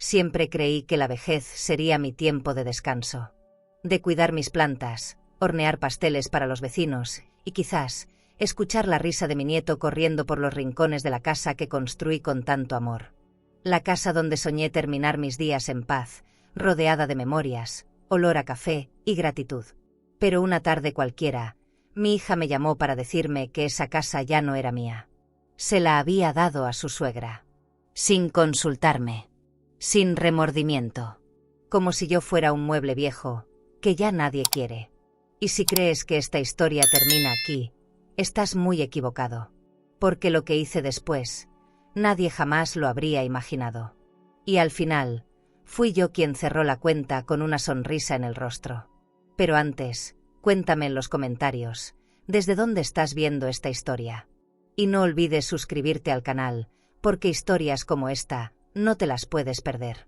Siempre creí que la vejez sería mi tiempo de descanso, de cuidar mis plantas, hornear pasteles para los vecinos y quizás escuchar la risa de mi nieto corriendo por los rincones de la casa que construí con tanto amor. La casa donde soñé terminar mis días en paz, rodeada de memorias, olor a café y gratitud. Pero una tarde cualquiera, mi hija me llamó para decirme que esa casa ya no era mía. Se la había dado a su suegra. Sin consultarme. Sin remordimiento. Como si yo fuera un mueble viejo, que ya nadie quiere. Y si crees que esta historia termina aquí, estás muy equivocado. Porque lo que hice después, nadie jamás lo habría imaginado. Y al final, fui yo quien cerró la cuenta con una sonrisa en el rostro. Pero antes, cuéntame en los comentarios, ¿desde dónde estás viendo esta historia? Y no olvides suscribirte al canal, porque historias como esta, no te las puedes perder.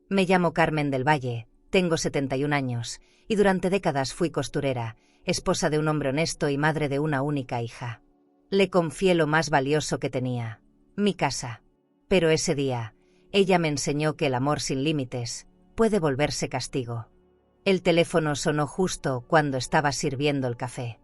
Me llamo Carmen del Valle, tengo 71 años, y durante décadas fui costurera, esposa de un hombre honesto y madre de una única hija. Le confié lo más valioso que tenía, mi casa. Pero ese día, ella me enseñó que el amor sin límites puede volverse castigo. El teléfono sonó justo cuando estaba sirviendo el café.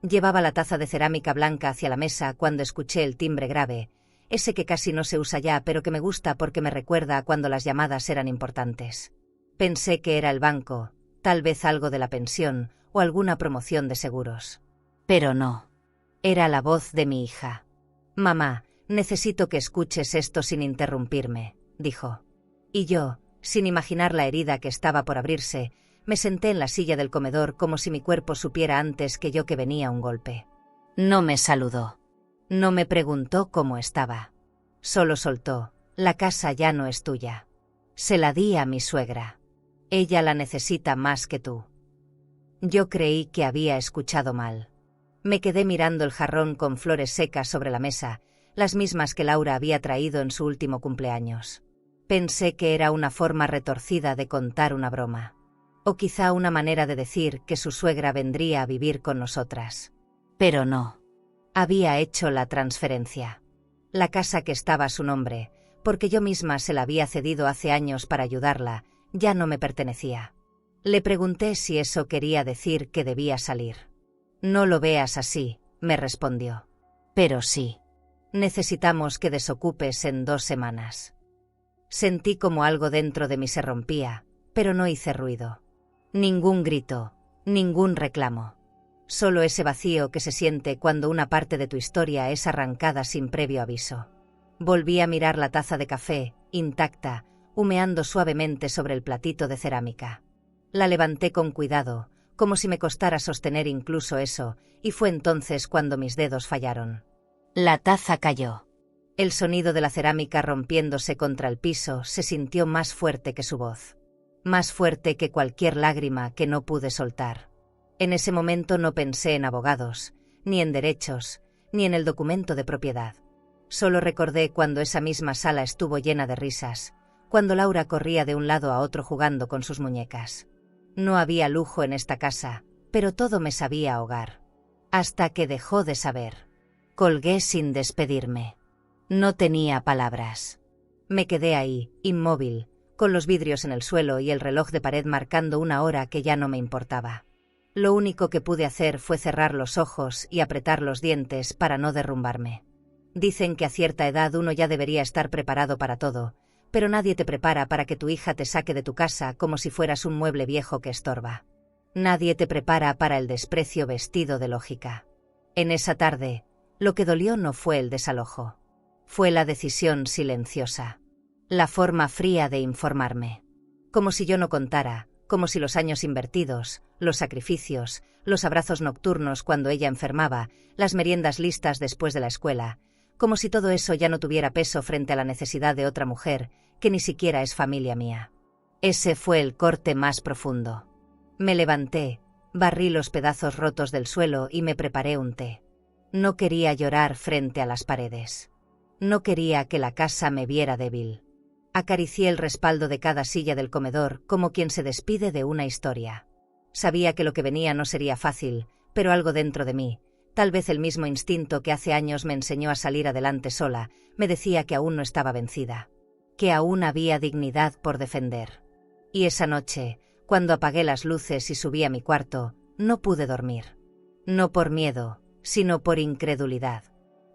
Llevaba la taza de cerámica blanca hacia la mesa cuando escuché el timbre grave, ese que casi no se usa ya pero que me gusta porque me recuerda a cuando las llamadas eran importantes. Pensé que era el banco, tal vez algo de la pensión o alguna promoción de seguros. Pero no. Era la voz de mi hija. «Mamá, necesito que escuches esto sin interrumpirme», dijo. Y yo, sin imaginar la herida que estaba por abrirse, me senté en la silla del comedor como si mi cuerpo supiera antes que yo que venía un golpe. No me saludó. No me preguntó cómo estaba. Solo soltó: «La casa ya no es tuya. Se la di a mi suegra. Ella la necesita más que tú». Yo creí que había escuchado mal. Me quedé mirando el jarrón con flores secas sobre la mesa, las mismas que Laura había traído en su último cumpleaños. Pensé que era una forma retorcida de contar una broma. O quizá una manera de decir que su suegra vendría a vivir con nosotras. Pero no. Había hecho la transferencia. La casa que estaba a su nombre, porque yo misma se la había cedido hace años para ayudarla, ya no me pertenecía. Le pregunté si eso quería decir que debía salir. «No lo veas así», me respondió. «Pero sí. Necesitamos que desocupes en 2 semanas». Sentí como algo dentro de mí se rompía, pero no hice ruido. Ningún grito, ningún reclamo. Solo ese vacío que se siente cuando una parte de tu historia es arrancada sin previo aviso. Volví a mirar la taza de café, intacta, humeando suavemente sobre el platito de cerámica. La levanté con cuidado, como si me costara sostener incluso eso, y fue entonces cuando mis dedos fallaron. La taza cayó. El sonido de la cerámica rompiéndose contra el piso se sintió más fuerte que su voz. Más fuerte que cualquier lágrima que no pude soltar. En ese momento no pensé en abogados, ni en derechos, ni en el documento de propiedad. Solo recordé cuando esa misma sala estuvo llena de risas, cuando Laura corría de un lado a otro jugando con sus muñecas. No había lujo en esta casa, pero todo me sabía a hogar. Hasta que dejó de saber. Colgué sin despedirme. No tenía palabras. Me quedé ahí, inmóvil, con los vidrios en el suelo y el reloj de pared marcando una hora que ya no me importaba. Lo único que pude hacer fue cerrar los ojos y apretar los dientes para no derrumbarme. Dicen que a cierta edad uno ya debería estar preparado para todo, pero nadie te prepara para que tu hija te saque de tu casa como si fueras un mueble viejo que estorba. Nadie te prepara para el desprecio vestido de lógica. En esa tarde, lo que dolió no fue el desalojo. Fue la decisión silenciosa. La forma fría de informarme. Como si yo no contara, como si los años invertidos, los sacrificios, los abrazos nocturnos cuando ella enfermaba, las meriendas listas después de la escuela, como si todo eso ya no tuviera peso frente a la necesidad de otra mujer, que ni siquiera es familia mía. Ese fue el corte más profundo. Me levanté, barrí los pedazos rotos del suelo y me preparé un té. No quería llorar frente a las paredes. No quería que la casa me viera débil. Acaricié el respaldo de cada silla del comedor como quien se despide de una historia. Sabía que lo que venía no sería fácil, pero algo dentro de mí, tal vez el mismo instinto que hace años me enseñó a salir adelante sola, me decía que aún no estaba vencida. que aún había dignidad por defender. Y esa noche, cuando apagué las luces y subí a mi cuarto, no pude dormir. No por miedo, sino por incredulidad.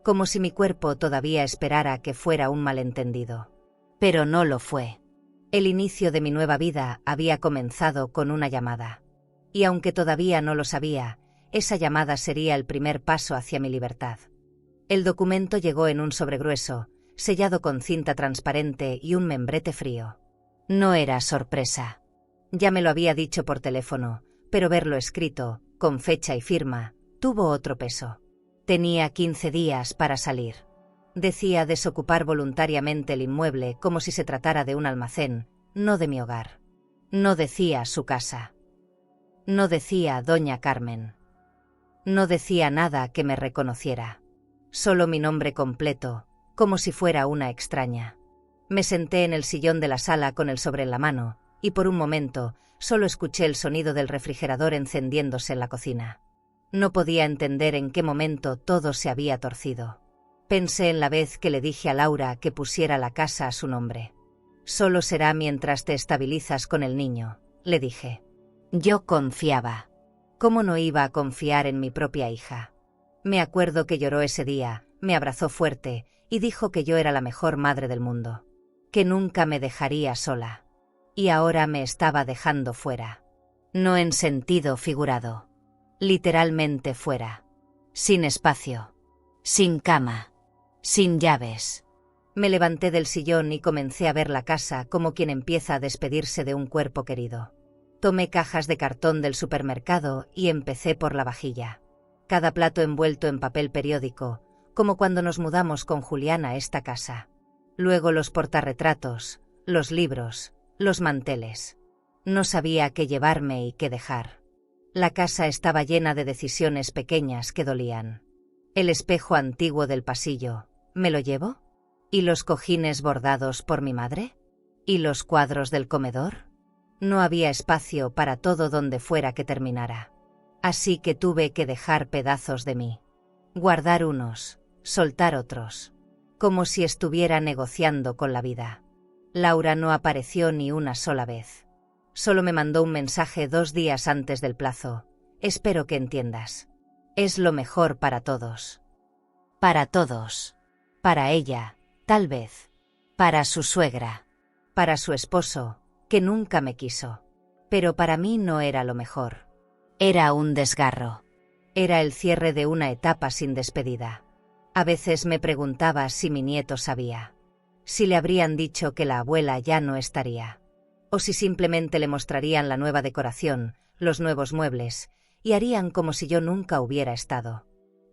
Como si mi cuerpo todavía esperara que fuera un malentendido. Pero no lo fue. El inicio de mi nueva vida había comenzado con una llamada. Y aunque todavía no lo sabía, esa llamada sería el primer paso hacia mi libertad. El documento llegó en un sobre grueso, sellado con cinta transparente y un membrete frío. No era sorpresa. Ya me lo había dicho por teléfono, pero verlo escrito, con fecha y firma, tuvo otro peso. Tenía 15 días para salir. Decía desocupar voluntariamente el inmueble como si se tratara de un almacén, no de mi hogar. No decía su casa. No decía Doña Carmen. No decía nada que me reconociera. Solo mi nombre completo, como si fuera una extraña. Me senté en el sillón de la sala con el sobre en la mano, y por un momento solo escuché el sonido del refrigerador encendiéndose en la cocina. No podía entender en qué momento todo se había torcido. Pensé en la vez que le dije a Laura que pusiera la casa a su nombre. Solo será mientras te estabilizas con el niño, le dije. Yo confiaba. ¿Cómo no iba a confiar en mi propia hija? Me acuerdo que lloró ese día, me abrazó fuerte y dijo que yo era la mejor madre del mundo. Que nunca me dejaría sola. Y ahora me estaba dejando fuera. No en sentido figurado. Literalmente fuera. Sin espacio. Sin cama. Sin llaves. Me levanté del sillón y comencé a ver la casa como quien empieza a despedirse de un cuerpo querido. Tomé cajas de cartón del supermercado y empecé por la vajilla. Cada plato envuelto en papel periódico, como cuando nos mudamos con Julián a esta casa. Luego los portarretratos, los libros, los manteles. No sabía qué llevarme y qué dejar. La casa estaba llena de decisiones pequeñas que dolían. El espejo antiguo del pasillo, ¿me lo llevo? ¿Y los cojines bordados por mi madre? ¿Y los cuadros del comedor? No había espacio para todo donde fuera que terminara. Así que tuve que dejar pedazos de mí. Guardar unos, soltar otros. Como si estuviera negociando con la vida. Laura no apareció ni una sola vez. Solo me mandó un mensaje 2 días antes del plazo. Espero que entiendas. Es lo mejor para todos. Para todos. Para ella, tal vez. Para su suegra. Para su esposo, que nunca me quiso. Pero para mí no era lo mejor. Era un desgarro. Era el cierre de una etapa sin despedida. A veces me preguntaba si mi nieto sabía. Si le habrían dicho que la abuela ya no estaría. O si simplemente le mostrarían la nueva decoración, los nuevos muebles, y harían como si yo nunca hubiera estado.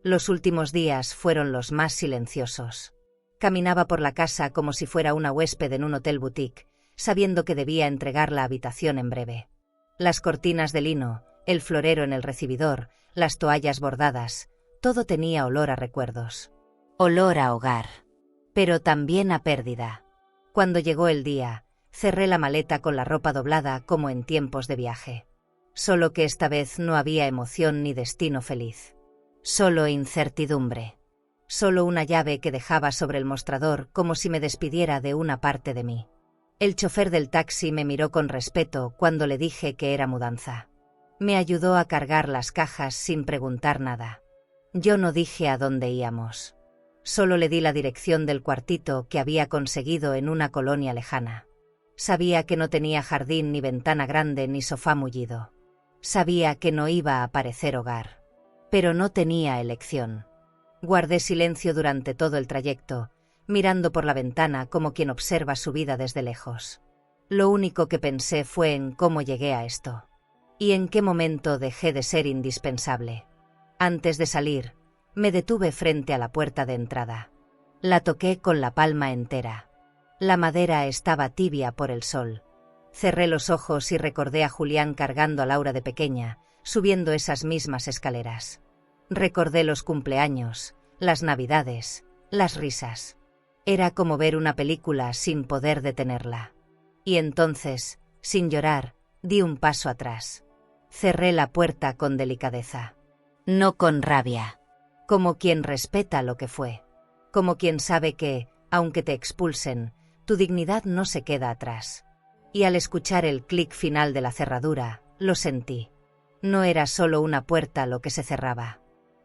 Los últimos días fueron los más silenciosos. Caminaba por la casa como si fuera una huésped en un hotel boutique, sabiendo que debía entregar la habitación en breve. Las cortinas de lino, el florero en el recibidor, las toallas bordadas, todo tenía olor a recuerdos. Olor a hogar. Pero también a pérdida. Cuando llegó el día, cerré la maleta con la ropa doblada como en tiempos de viaje. Solo que esta vez no había emoción ni destino feliz. Solo incertidumbre. Solo una llave que dejaba sobre el mostrador como si me despidiera de una parte de mí. El chofer del taxi me miró con respeto cuando le dije que era mudanza. Me ayudó a cargar las cajas sin preguntar nada. Yo no dije a dónde íbamos. Solo le di la dirección del cuartito que había conseguido en una colonia lejana. Sabía que no tenía jardín ni ventana grande ni sofá mullido. Sabía que no iba a parecer hogar. Pero no tenía elección. Guardé silencio durante todo el trayecto, mirando por la ventana como quien observa su vida desde lejos. Lo único que pensé fue en cómo llegué a esto. Y en qué momento dejé de ser indispensable. Antes de salir, me detuve frente a la puerta de entrada. La toqué con la palma entera. La madera estaba tibia por el sol. Cerré los ojos y recordé a Julián cargando a Laura de pequeña, subiendo esas mismas escaleras. Recordé los cumpleaños, las navidades, las risas. Era como ver una película sin poder detenerla. Y entonces, sin llorar, di un paso atrás. Cerré la puerta con delicadeza. No con rabia. Como quien respeta lo que fue. Como quien sabe que, aunque te expulsen, Tu dignidad no se queda atrás. Y al escuchar el clic final de la cerradura, lo sentí. No era solo una puerta lo que se cerraba.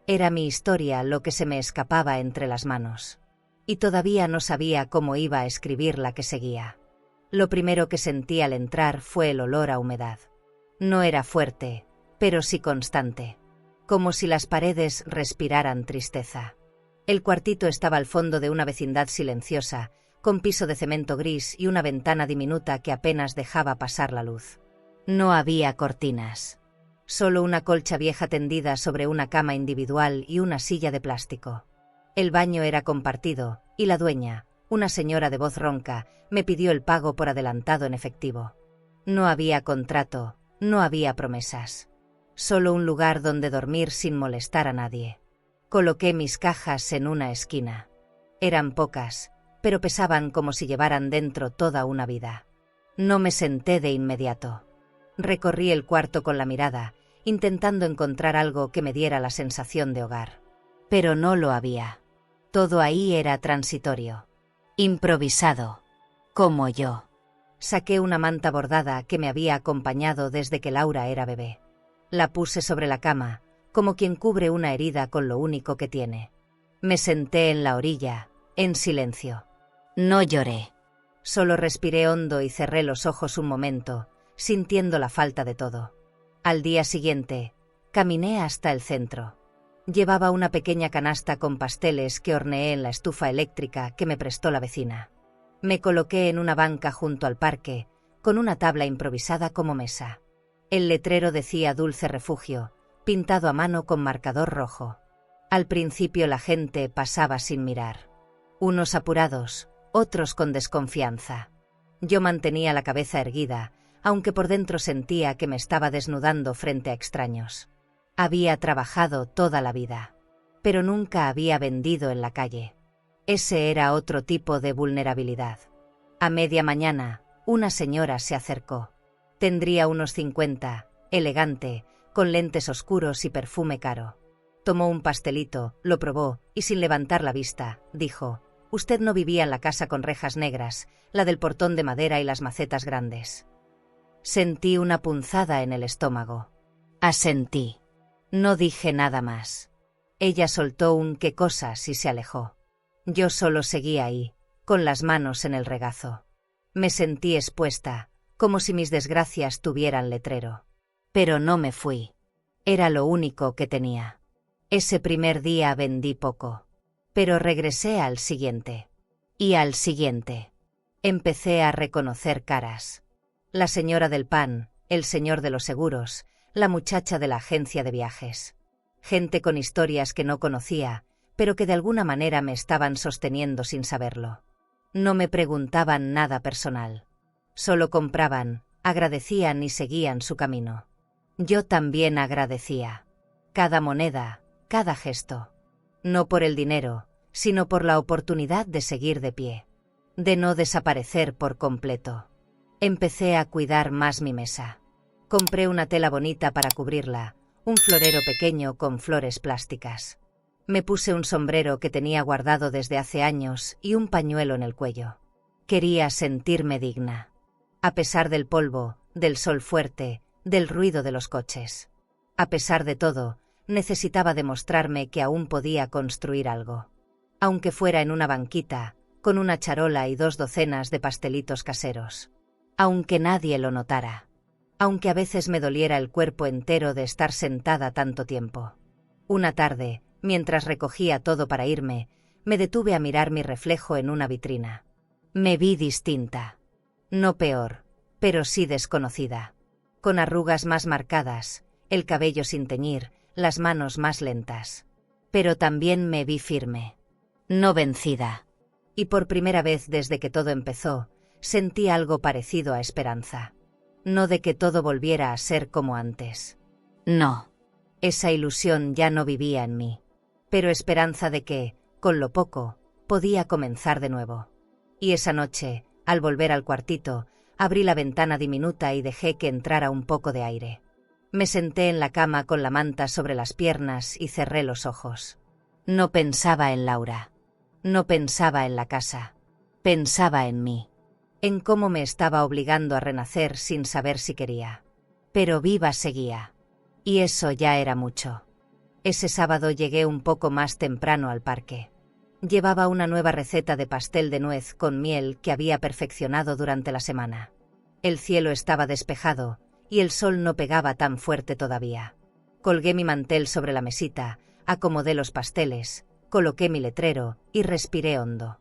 Era mi historia lo que se me escapaba entre las manos. Y todavía no sabía cómo iba a escribir la que seguía. Lo primero que sentí al entrar fue el olor a humedad. No era fuerte, pero sí constante. Como si las paredes respiraran tristeza. El cuartito estaba al fondo de una vecindad silenciosa, con piso de cemento gris y una ventana diminuta que apenas dejaba pasar la luz. No había cortinas. Solo una colcha vieja tendida sobre una cama individual y una silla de plástico. El baño era compartido, y la dueña, una señora de voz ronca, me pidió el pago por adelantado en efectivo. No había contrato, no había promesas. Solo un lugar donde dormir sin molestar a nadie. Coloqué mis cajas en una esquina. Eran pocas, pero pesaban como si llevaran dentro toda una vida. No me senté de inmediato. Recorrí el cuarto con la mirada, intentando encontrar algo que me diera la sensación de hogar. Pero no lo había. Todo ahí era transitorio. Improvisado. Como yo. Saqué una manta bordada que me había acompañado desde que Laura era bebé. La puse sobre la cama, como quien cubre una herida con lo único que tiene. Me senté en la orilla, en silencio. No lloré. Solo respiré hondo y cerré los ojos un momento, sintiendo la falta de todo. Al día siguiente, caminé hasta el centro. Llevaba una pequeña canasta con pasteles que horneé en la estufa eléctrica que me prestó la vecina. Me coloqué en una banca junto al parque, con una tabla improvisada como mesa. El letrero decía Dulce Refugio, pintado a mano con marcador rojo. Al principio la gente pasaba sin mirar. Unos apurados, otros con desconfianza. Yo mantenía la cabeza erguida, aunque por dentro sentía que me estaba desnudando frente a extraños. Había trabajado toda la vida, pero nunca había vendido en la calle. Ese era otro tipo de vulnerabilidad. A media mañana, una señora se acercó. Tendría unos 50, elegante, con lentes oscuros y perfume caro. Tomó un pastelito, lo probó, y sin levantar la vista, dijo: «Usted no vivía en la casa con rejas negras, la del portón de madera y las macetas grandes». Sentí una punzada en el estómago. Asentí. No dije nada más. Ella soltó un «qué cosas» y se alejó. Yo solo seguí ahí, con las manos en el regazo. Me sentí expuesta, como si mis desgracias tuvieran letrero. Pero no me fui. Era lo único que tenía. Ese primer día vendí poco. Pero regresé al siguiente. Y al siguiente. Empecé a reconocer caras. La señora del pan, el señor de los seguros, la muchacha de la agencia de viajes. Gente con historias que no conocía, pero que de alguna manera me estaban sosteniendo sin saberlo. No me preguntaban nada personal. Solo compraban, agradecían y seguían su camino. Yo también agradecía. Cada moneda, cada gesto. No por el dinero, sino por la oportunidad de seguir de pie. De no desaparecer por completo. Empecé a cuidar más mi mesa. Compré una tela bonita para cubrirla, un florero pequeño con flores plásticas. Me puse un sombrero que tenía guardado desde hace años y un pañuelo en el cuello. Quería sentirme digna. A pesar del polvo, del sol fuerte, del ruido de los coches. A pesar de todo, necesitaba demostrarme que aún podía construir algo. Aunque fuera en una banquita, con una charola y 2 docenas de pastelitos caseros. Aunque nadie lo notara. Aunque a veces me doliera el cuerpo entero de estar sentada tanto tiempo. Una tarde, mientras recogía todo para irme, me detuve a mirar mi reflejo en una vitrina. Me vi distinta. No peor, pero sí desconocida. Con arrugas más marcadas, el cabello sin teñir, las manos más lentas. Pero también me vi firme. No vencida. Y por primera vez desde que todo empezó, sentí algo parecido a esperanza. No de que todo volviera a ser como antes. No. Esa ilusión ya no vivía en mí. Pero esperanza de que, con lo poco, podía comenzar de nuevo. Y esa noche, al volver al cuartito, abrí la ventana diminuta y dejé que entrara un poco de aire. Me senté en la cama con la manta sobre las piernas y cerré los ojos. No pensaba en Laura. No pensaba en la casa. Pensaba en mí. en cómo me estaba obligando a renacer sin saber si quería. Pero viva seguía. Y eso ya era mucho. Ese sábado llegué un poco más temprano al parque. Llevaba una nueva receta de pastel de nuez con miel que había perfeccionado durante la semana. El cielo estaba despejado, y el sol no pegaba tan fuerte todavía. Colgué mi mantel sobre la mesita, acomodé los pasteles, coloqué mi letrero y respiré hondo.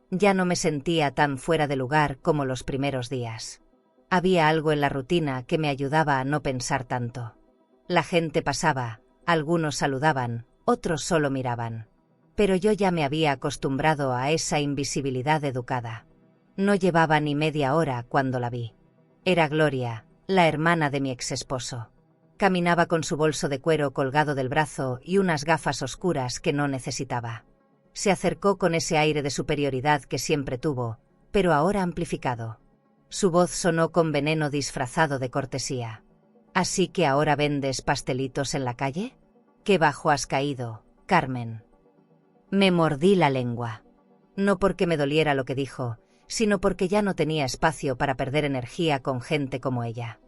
Ya no me sentía tan fuera de lugar como los primeros días. Había algo en la rutina que me ayudaba a no pensar tanto. La gente pasaba, algunos saludaban, otros solo miraban. Pero yo ya me había acostumbrado a esa invisibilidad educada. No llevaba ni media hora cuando la vi. Era Gloria, la hermana de mi exesposo. Caminaba con su bolso de cuero colgado del brazo y unas gafas oscuras que no necesitaba. Se acercó con ese aire de superioridad que siempre tuvo, pero ahora amplificado. Su voz sonó con veneno disfrazado de cortesía. ¿Así que ahora vendes pastelitos en la calle? ¡Qué bajo has caído, Carmen! Me mordí la lengua. No porque me doliera lo que dijo, sino porque ya no tenía espacio para perder energía con gente como ella.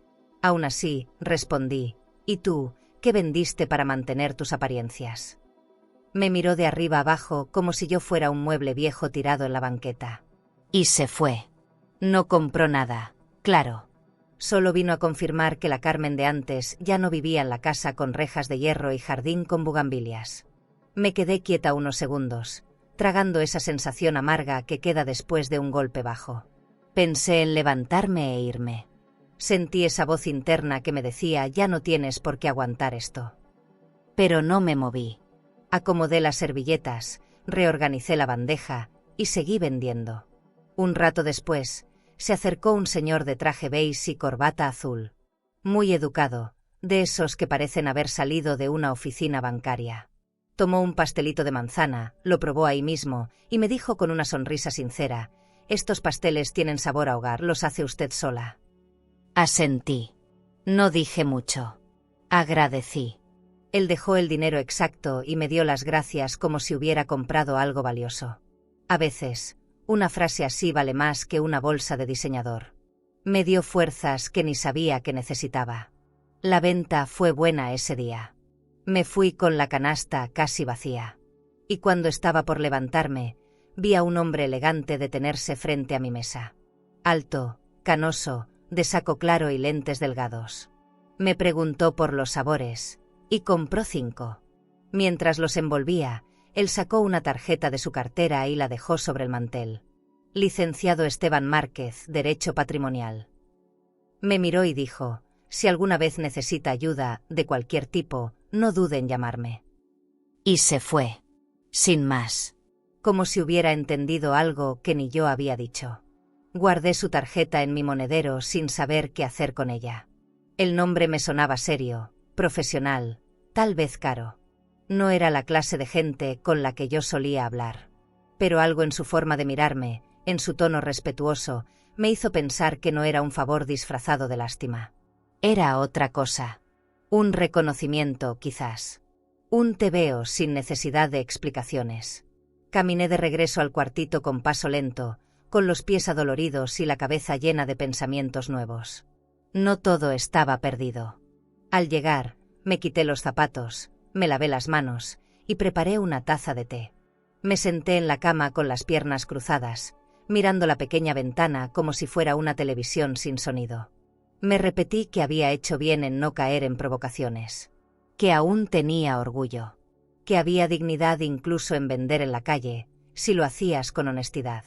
Aún así, respondí, ¿y tú, qué vendiste para mantener tus apariencias? Me miró de arriba abajo como si yo fuera un mueble viejo tirado en la banqueta. Y se fue. No compró nada, claro. Solo vino a confirmar que la Carmen de antes ya no vivía en la casa con rejas de hierro y jardín con bugambilias. Me quedé quieta unos segundos, tragando esa sensación amarga que queda después de un golpe bajo. Pensé en levantarme e irme. Sentí esa voz interna que me decía: ya no tienes por qué aguantar esto. Pero no me moví. Acomodé las servilletas, reorganicé la bandeja y seguí vendiendo. Un rato después, se acercó un señor de traje beige y corbata azul. Muy educado, de esos que parecen haber salido de una oficina bancaria. Tomó un pastelito de manzana, lo probó ahí mismo y me dijo con una sonrisa sincera: estos pasteles tienen sabor a hogar, los hace usted sola. Asentí. No dije mucho. Agradecí. Él dejó el dinero exacto y me dio las gracias como si hubiera comprado algo valioso. A veces, una frase así vale más que una bolsa de diseñador. Me dio fuerzas que ni sabía que necesitaba. La venta fue buena ese día. Me fui con la canasta casi vacía. Y cuando estaba por levantarme, vi a un hombre elegante detenerse frente a mi mesa. Alto, canoso, de saco claro y lentes delgados. Me preguntó por los sabores, y compró 5. Mientras los envolvía, él sacó una tarjeta de su cartera y la dejó sobre el mantel. Licenciado Esteban Márquez, Derecho Patrimonial. Me miró y dijo: si alguna vez necesita ayuda, de cualquier tipo, no dude en llamarme. Y se fue. Sin más. Como si hubiera entendido algo que ni yo había dicho. Guardé su tarjeta en mi monedero sin saber qué hacer con ella. El nombre me sonaba serio, profesional, tal vez caro. No era la clase de gente con la que yo solía hablar. Pero algo en su forma de mirarme, en su tono respetuoso, me hizo pensar que no era un favor disfrazado de lástima. Era otra cosa. Un reconocimiento, quizás. Un te veo sin necesidad de explicaciones. Caminé de regreso al cuartito con paso lento, con los pies adoloridos y la cabeza llena de pensamientos nuevos. No todo estaba perdido. Al llegar, me quité los zapatos, me lavé las manos y preparé una taza de té. Me senté en la cama con las piernas cruzadas, mirando la pequeña ventana como si fuera una televisión sin sonido. Me repetí que había hecho bien en no caer en provocaciones. Que aún tenía orgullo. Que había dignidad incluso en vender en la calle, si lo hacías con honestidad.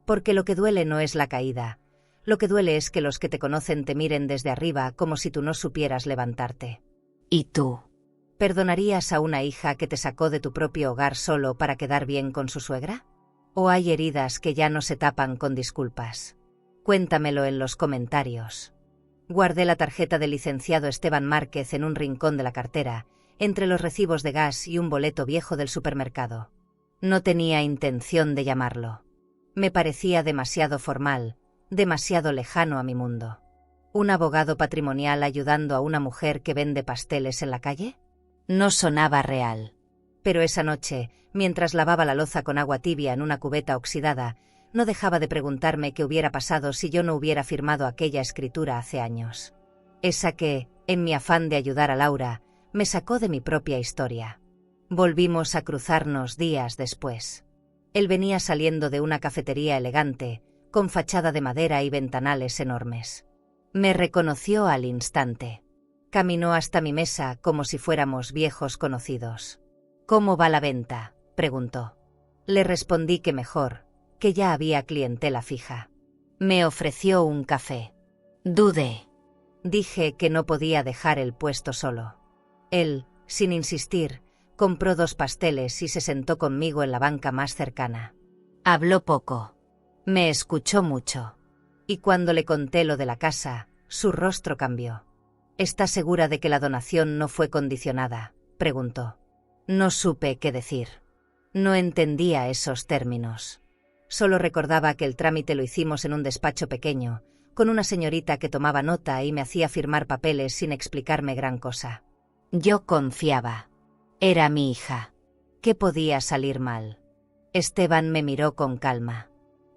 Porque lo que duele no es la caída. Lo que duele es que los que te conocen te miren desde arriba como si tú no supieras levantarte. ¿Y tú? ¿Perdonarías a una hija que te sacó de tu propio hogar solo para quedar bien con su suegra? ¿O hay heridas que ya no se tapan con disculpas? Cuéntamelo en los comentarios. Guardé la tarjeta del licenciado Esteban Márquez en un rincón de la cartera, entre los recibos de gas y un boleto viejo del supermercado. No tenía intención de llamarlo. Me parecía demasiado formal, demasiado lejano a mi mundo. ¿Un abogado patrimonial ayudando a una mujer que vende pasteles en la calle? No sonaba real. Pero esa noche, mientras lavaba la loza con agua tibia en una cubeta oxidada, no dejaba de preguntarme qué hubiera pasado si yo no hubiera firmado aquella escritura hace años. Esa que, en mi afán de ayudar a Laura, me sacó de mi propia historia. Volvimos a cruzarnos días después. Él venía saliendo de una cafetería elegante, con fachada de madera y ventanales enormes. Me reconoció al instante. Caminó hasta mi mesa como si fuéramos viejos conocidos. «¿Cómo va la venta?», preguntó. Le respondí que mejor, que ya había clientela fija. Me ofreció un café. Dudé. Dije que no podía dejar el puesto solo. Él, sin insistir, compró 2 pasteles y se sentó conmigo en la banca más cercana. Habló poco. Me escuchó mucho. Y cuando le conté lo de la casa, su rostro cambió. «¿Está segura de que la donación no fue condicionada?», preguntó. No supe qué decir. No entendía esos términos. Solo recordaba que el trámite lo hicimos en un despacho pequeño, con una señorita que tomaba nota y me hacía firmar papeles sin explicarme gran cosa. Yo confiaba. Era mi hija. ¿Qué podía salir mal? Esteban me miró con calma.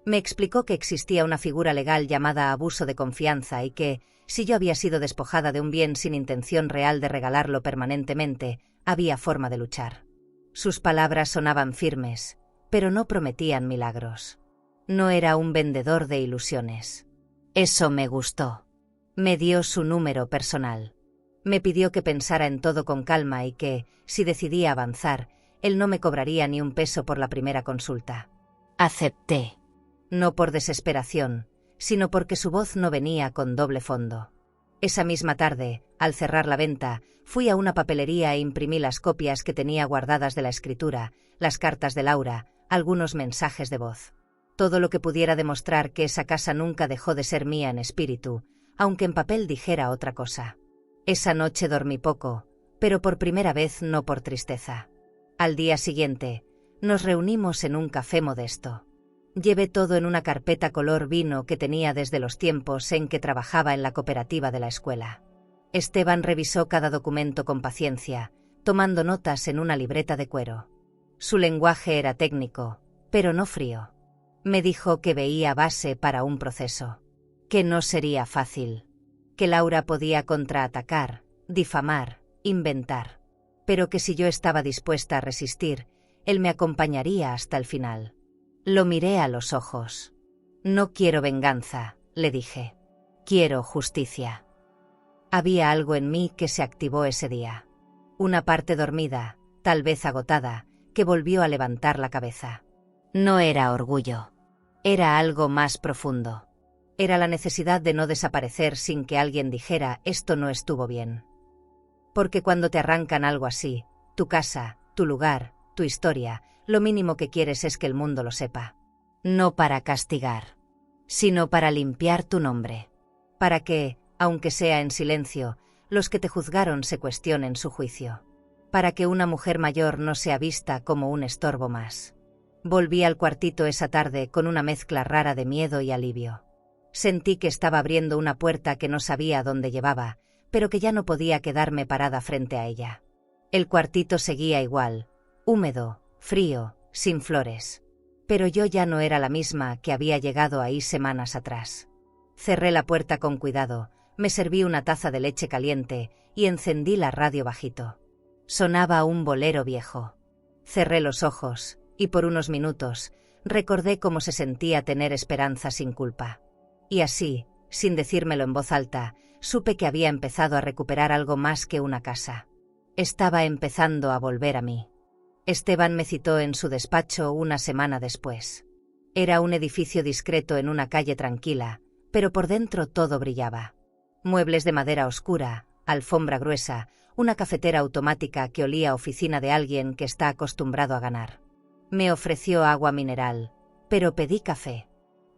Me explicó que existía una figura legal llamada abuso de confianza y que, si yo había sido despojada de un bien sin intención real de regalarlo permanentemente, había forma de luchar. Sus palabras sonaban firmes, pero no prometían milagros. No era un vendedor de ilusiones. Eso me gustó. Me dio su número personal. Me pidió que pensara en todo con calma y que, si decidía avanzar, él no me cobraría ni un peso por la primera consulta. Acepté. No por desesperación, sino porque su voz no venía con doble fondo. Esa misma tarde, al cerrar la venta, fui a una papelería e imprimí las copias que tenía guardadas de la escritura, las cartas de Laura, algunos mensajes de voz. Todo lo que pudiera demostrar que esa casa nunca dejó de ser mía en espíritu, aunque en papel dijera otra cosa. Esa noche dormí poco, pero por primera vez no por tristeza. Al día siguiente, nos reunimos en un café modesto. Llevé todo en una carpeta color vino que tenía desde los tiempos en que trabajaba en la cooperativa de la escuela. Esteban revisó cada documento con paciencia, tomando notas en una libreta de cuero. Su lenguaje era técnico, pero no frío. Me dijo que veía base para un proceso, que no sería fácil, que Laura podía contraatacar, difamar, inventar, pero que si yo estaba dispuesta a resistir, él me acompañaría hasta el final. Lo miré a los ojos. No quiero venganza, le dije. Quiero justicia. Había algo en mí que se activó ese día. Una parte dormida, tal vez agotada, que volvió a levantar la cabeza. No era orgullo. Era algo más profundo. Era la necesidad de no desaparecer sin que alguien dijera «esto no estuvo bien». Porque cuando te arrancan algo así, tu casa, tu lugar, tu historia, lo mínimo que quieres es que el mundo lo sepa. No para castigar, sino para limpiar tu nombre. Para que, aunque sea en silencio, los que te juzgaron se cuestionen su juicio. Para que una mujer mayor no sea vista como un estorbo más. Volví al cuartito esa tarde con una mezcla rara de miedo y alivio. Sentí que estaba abriendo una puerta que no sabía dónde llevaba, pero que ya no podía quedarme parada frente a ella. El cuartito seguía igual, húmedo, frío, sin flores. Pero yo ya no era la misma que había llegado ahí semanas atrás. Cerré la puerta con cuidado, me serví una taza de leche caliente y encendí la radio bajito. Sonaba un bolero viejo. Cerré los ojos, y por unos minutos, recordé cómo se sentía tener esperanza sin culpa. Y así, sin decírmelo en voz alta, supe que había empezado a recuperar algo más que una casa. Estaba empezando a volver a mí. Esteban me citó en su despacho una semana después. Era un edificio discreto en una calle tranquila, pero por dentro todo brillaba. Muebles de madera oscura, alfombra gruesa, una cafetera automática que olía a oficina de alguien que está acostumbrado a ganar. Me ofreció agua mineral, pero pedí café.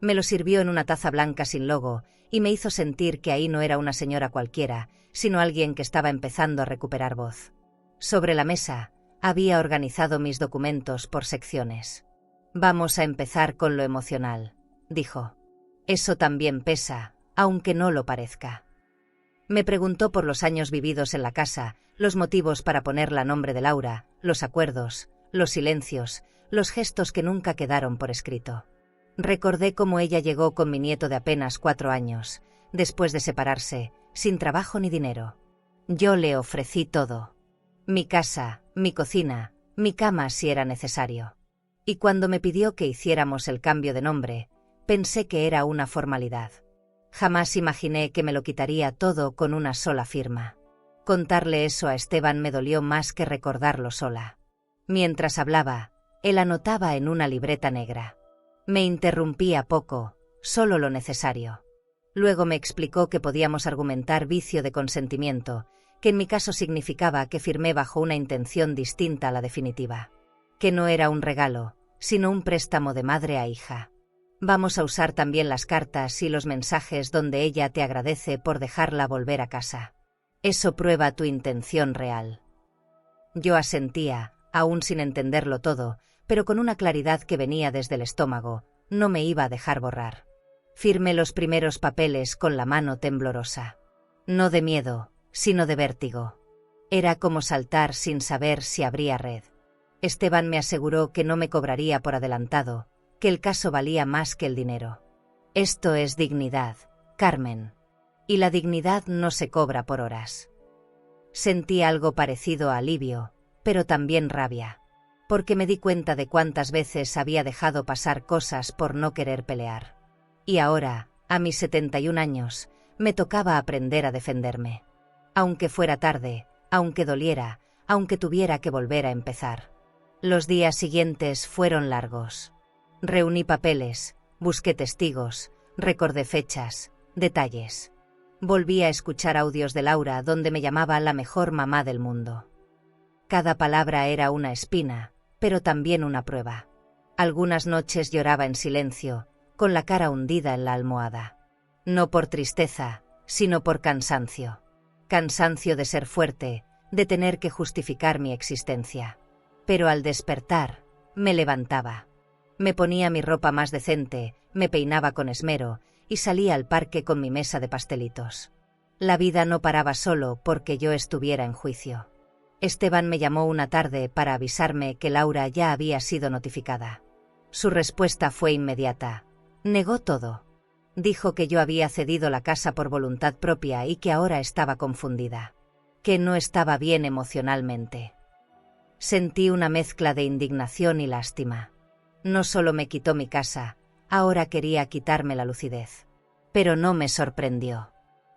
Me lo sirvió en una taza blanca sin logo y me hizo sentir que ahí no era una señora cualquiera, sino alguien que estaba empezando a recuperar voz. Sobre la mesa, había organizado mis documentos por secciones. Vamos a empezar con lo emocional, dijo. Eso también pesa, aunque no lo parezca. Me preguntó por los años vividos en la casa, los motivos para ponerla a nombre de Laura, los acuerdos, los silencios, los gestos que nunca quedaron por escrito. Recordé cómo ella llegó con mi nieto de apenas 4 años, después de separarse, sin trabajo ni dinero. Yo le ofrecí todo. Mi casa, mi cocina, mi cama si era necesario. Y cuando me pidió que hiciéramos el cambio de nombre, pensé que era una formalidad. Jamás imaginé que me lo quitaría todo con una sola firma. Contarle eso a Esteban me dolió más que recordarlo sola. Mientras hablaba, él anotaba en una libreta negra. Me interrumpía poco, solo lo necesario. Luego me explicó que podíamos argumentar vicio de consentimiento, que en mi caso significaba que firmé bajo una intención distinta a la definitiva. Que no era un regalo, sino un préstamo de madre a hija. Vamos a usar también las cartas y los mensajes donde ella te agradece por dejarla volver a casa. Eso prueba tu intención real. Yo asentía, aún sin entenderlo todo, pero con una claridad que venía desde el estómago, no me iba a dejar borrar. Firmé los primeros papeles con la mano temblorosa. No de miedo, sino de vértigo. Era como saltar sin saber si habría red. Esteban me aseguró que no me cobraría por adelantado, que el caso valía más que el dinero. Esto es dignidad, Carmen. Y la dignidad no se cobra por horas. Sentí algo parecido a alivio, pero también rabia. Porque me di cuenta de cuántas veces había dejado pasar cosas por no querer pelear. Y ahora, a mis 71 años, me tocaba aprender a defenderme. Aunque fuera tarde, aunque doliera, aunque tuviera que volver a empezar. Los días siguientes fueron largos. Reuní papeles, busqué testigos, recordé fechas, detalles. Volví a escuchar audios de Laura donde me llamaba la mejor mamá del mundo. Cada palabra era una espina, pero también una prueba. Algunas noches lloraba en silencio, con la cara hundida en la almohada. No por tristeza, sino por cansancio. Cansancio de ser fuerte, de tener que justificar mi existencia. Pero al despertar, me levantaba. Me ponía mi ropa más decente, me peinaba con esmero, y salía al parque con mi mesa de pastelitos. La vida no paraba solo porque yo estuviera en juicio. Esteban me llamó una tarde para avisarme que Laura ya había sido notificada. Su respuesta fue inmediata. Negó todo. Dijo que yo había cedido la casa por voluntad propia y que ahora estaba confundida. Que no estaba bien emocionalmente. Sentí una mezcla de indignación y lástima. No solo me quitó mi casa, ahora quería quitarme la lucidez. Pero no me sorprendió.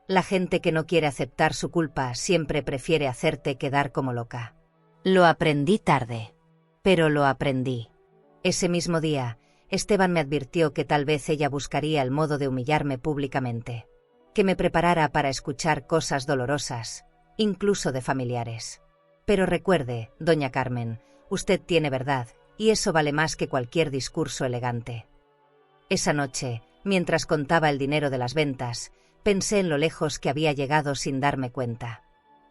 La gente que no quiere aceptar su culpa siempre prefiere hacerte quedar como loca. Lo aprendí tarde. Pero lo aprendí. Ese mismo día, Esteban me advirtió que tal vez ella buscaría el modo de humillarme públicamente. Que me preparara para escuchar cosas dolorosas, incluso de familiares. Pero recuerde, doña Carmen, usted tiene verdad, y eso vale más que cualquier discurso elegante. Esa noche, mientras contaba el dinero de las ventas, pensé en lo lejos que había llegado sin darme cuenta.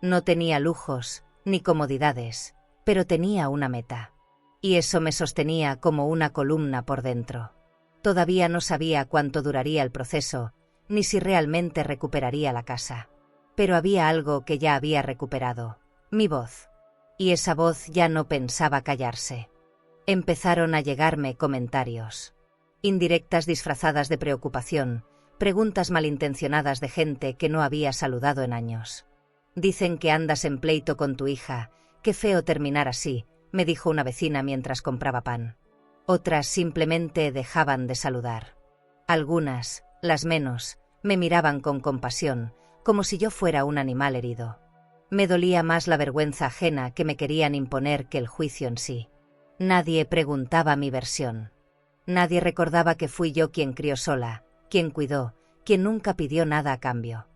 No tenía lujos, ni comodidades, pero tenía una meta. Y eso me sostenía como una columna por dentro. Todavía no sabía cuánto duraría el proceso, ni si realmente recuperaría la casa. Pero había algo que ya había recuperado, mi voz. Y esa voz ya no pensaba callarse. Empezaron a llegarme comentarios. Indirectas disfrazadas de preocupación, preguntas malintencionadas de gente que no había saludado en años. Dicen que andas en pleito con tu hija, qué feo terminar así, me dijo una vecina mientras compraba pan. Otras simplemente dejaban de saludar. Algunas, las menos, me miraban con compasión, como si yo fuera un animal herido. Me dolía más la vergüenza ajena que me querían imponer que el juicio en sí. Nadie preguntaba mi versión. Nadie recordaba que fui yo quien crió sola, quien cuidó, quien nunca pidió nada a cambio.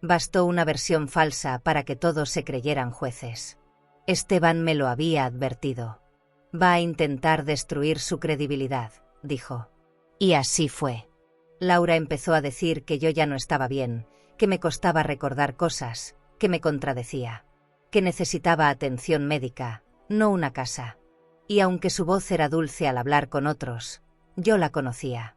Bastó una versión falsa para que todos se creyeran jueces. Esteban me lo había advertido. Va a intentar destruir su credibilidad, dijo. Y así fue. Laura empezó a decir que yo ya no estaba bien, que me costaba recordar cosas, que me contradecía, que necesitaba atención médica, no una casa. Y aunque su voz era dulce al hablar con otros, yo la conocía.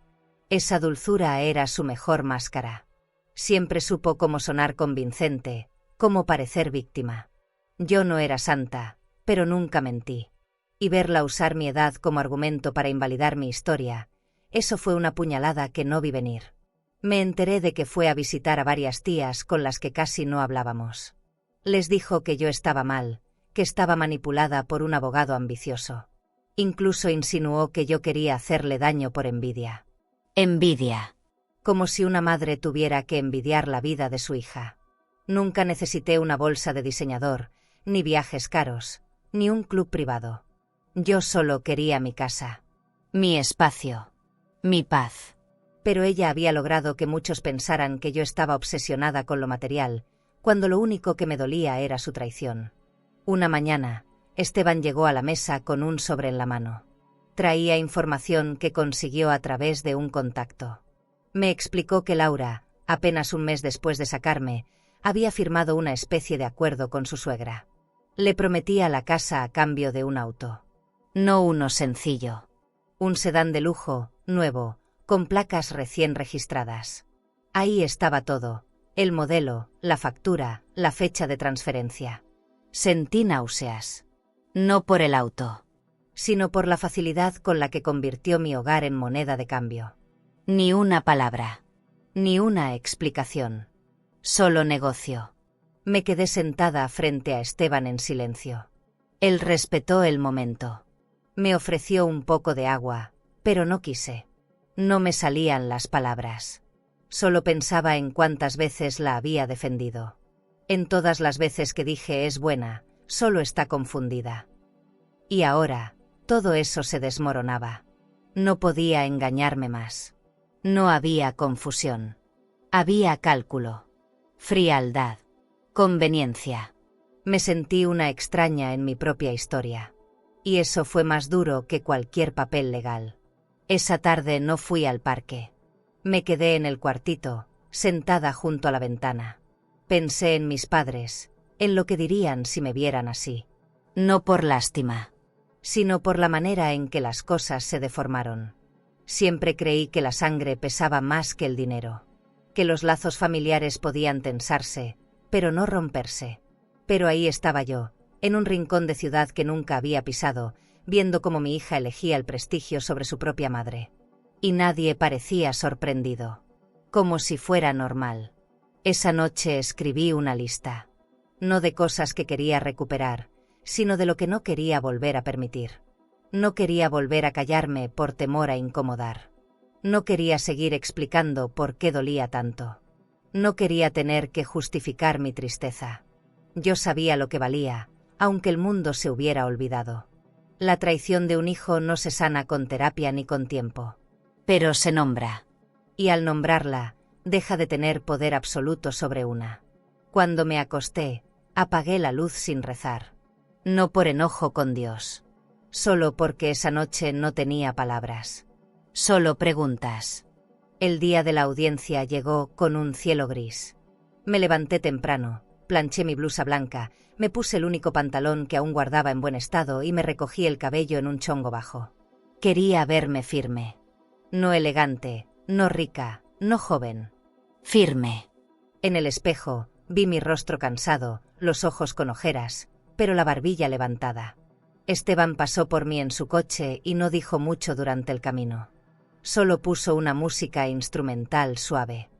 Esa dulzura era su mejor máscara. Siempre supo cómo sonar convincente, cómo parecer víctima. Yo no era santa, pero nunca mentí. Y verla usar mi edad como argumento para invalidar mi historia, Eso fue una puñalada que no vi venir. Me enteré de que fue a visitar a varias tías con las que casi no hablábamos. Les dijo que yo estaba mal, que estaba manipulada por un abogado ambicioso. Incluso insinuó que yo quería hacerle daño por envidia. Envidia. Como si una madre tuviera que envidiar la vida de su hija. Nunca necesité una bolsa de diseñador, ni viajes caros, ni un club privado. Yo solo quería mi casa. Mi espacio. Mi paz. Pero ella había logrado que muchos pensaran que yo estaba obsesionada con lo material, cuando lo único que me dolía era su traición. Una mañana, Esteban llegó a la mesa con un sobre en la mano. Traía información que consiguió a través de un contacto. Me explicó que Laura, apenas un mes después de sacarme, había firmado una especie de acuerdo con su suegra. Le prometía la casa a cambio de un auto. No uno sencillo. Un sedán de lujo, nuevo, con placas recién registradas. Ahí estaba todo, el modelo, la factura, la fecha de transferencia. Sentí náuseas. No por el auto, sino por la facilidad con la que convirtió mi hogar en moneda de cambio. Ni una palabra, ni una explicación. Solo negocio. Me quedé sentada frente a Esteban en silencio. Él respetó el momento. Me ofreció un poco de agua, pero no quise. No me salían las palabras. Solo pensaba en cuántas veces la había defendido. En todas las veces que dije es buena, solo está confundida. Y ahora, todo eso se desmoronaba. No podía engañarme más. No había confusión. Había cálculo. Frialdad. Conveniencia. Me sentí una extraña en mi propia historia. Y eso fue más duro que cualquier papel legal. Esa tarde no fui al parque. Me quedé en el cuartito, sentada junto a la ventana. Pensé en mis padres, en lo que dirían si me vieran así. No por lástima, sino por la manera en que las cosas se deformaron. Siempre creí que la sangre pesaba más que el dinero, que los lazos familiares podían tensarse, pero no romperse. Pero ahí estaba yo, en un rincón de ciudad que nunca había pisado, viendo cómo mi hija elegía el prestigio sobre su propia madre. Y nadie parecía sorprendido. Como si fuera normal. Esa noche escribí una lista. No de cosas que quería recuperar, sino de lo que no quería volver a permitir. No quería volver a callarme por temor a incomodar. No quería seguir explicando por qué dolía tanto. No quería tener que justificar mi tristeza. Yo sabía lo que valía, aunque el mundo se hubiera olvidado. La traición de un hijo no se sana con terapia ni con tiempo. Pero se nombra. Y al nombrarla, deja de tener poder absoluto sobre una. Cuando me acosté, apagué la luz sin rezar. No por enojo con Dios. Solo porque esa noche no tenía palabras. Solo preguntas. El día de la audiencia llegó con un cielo gris. Me levanté temprano, planché mi blusa blanca, me puse el único pantalón que aún guardaba en buen estado y me recogí el cabello en un chongo bajo. Quería verme firme. No elegante, no rica, no joven. Firme. En el espejo, vi mi rostro cansado, los ojos con ojeras, pero la barbilla levantada. Esteban pasó por mí en su coche y no dijo mucho durante el camino. Solo puso una música instrumental suave.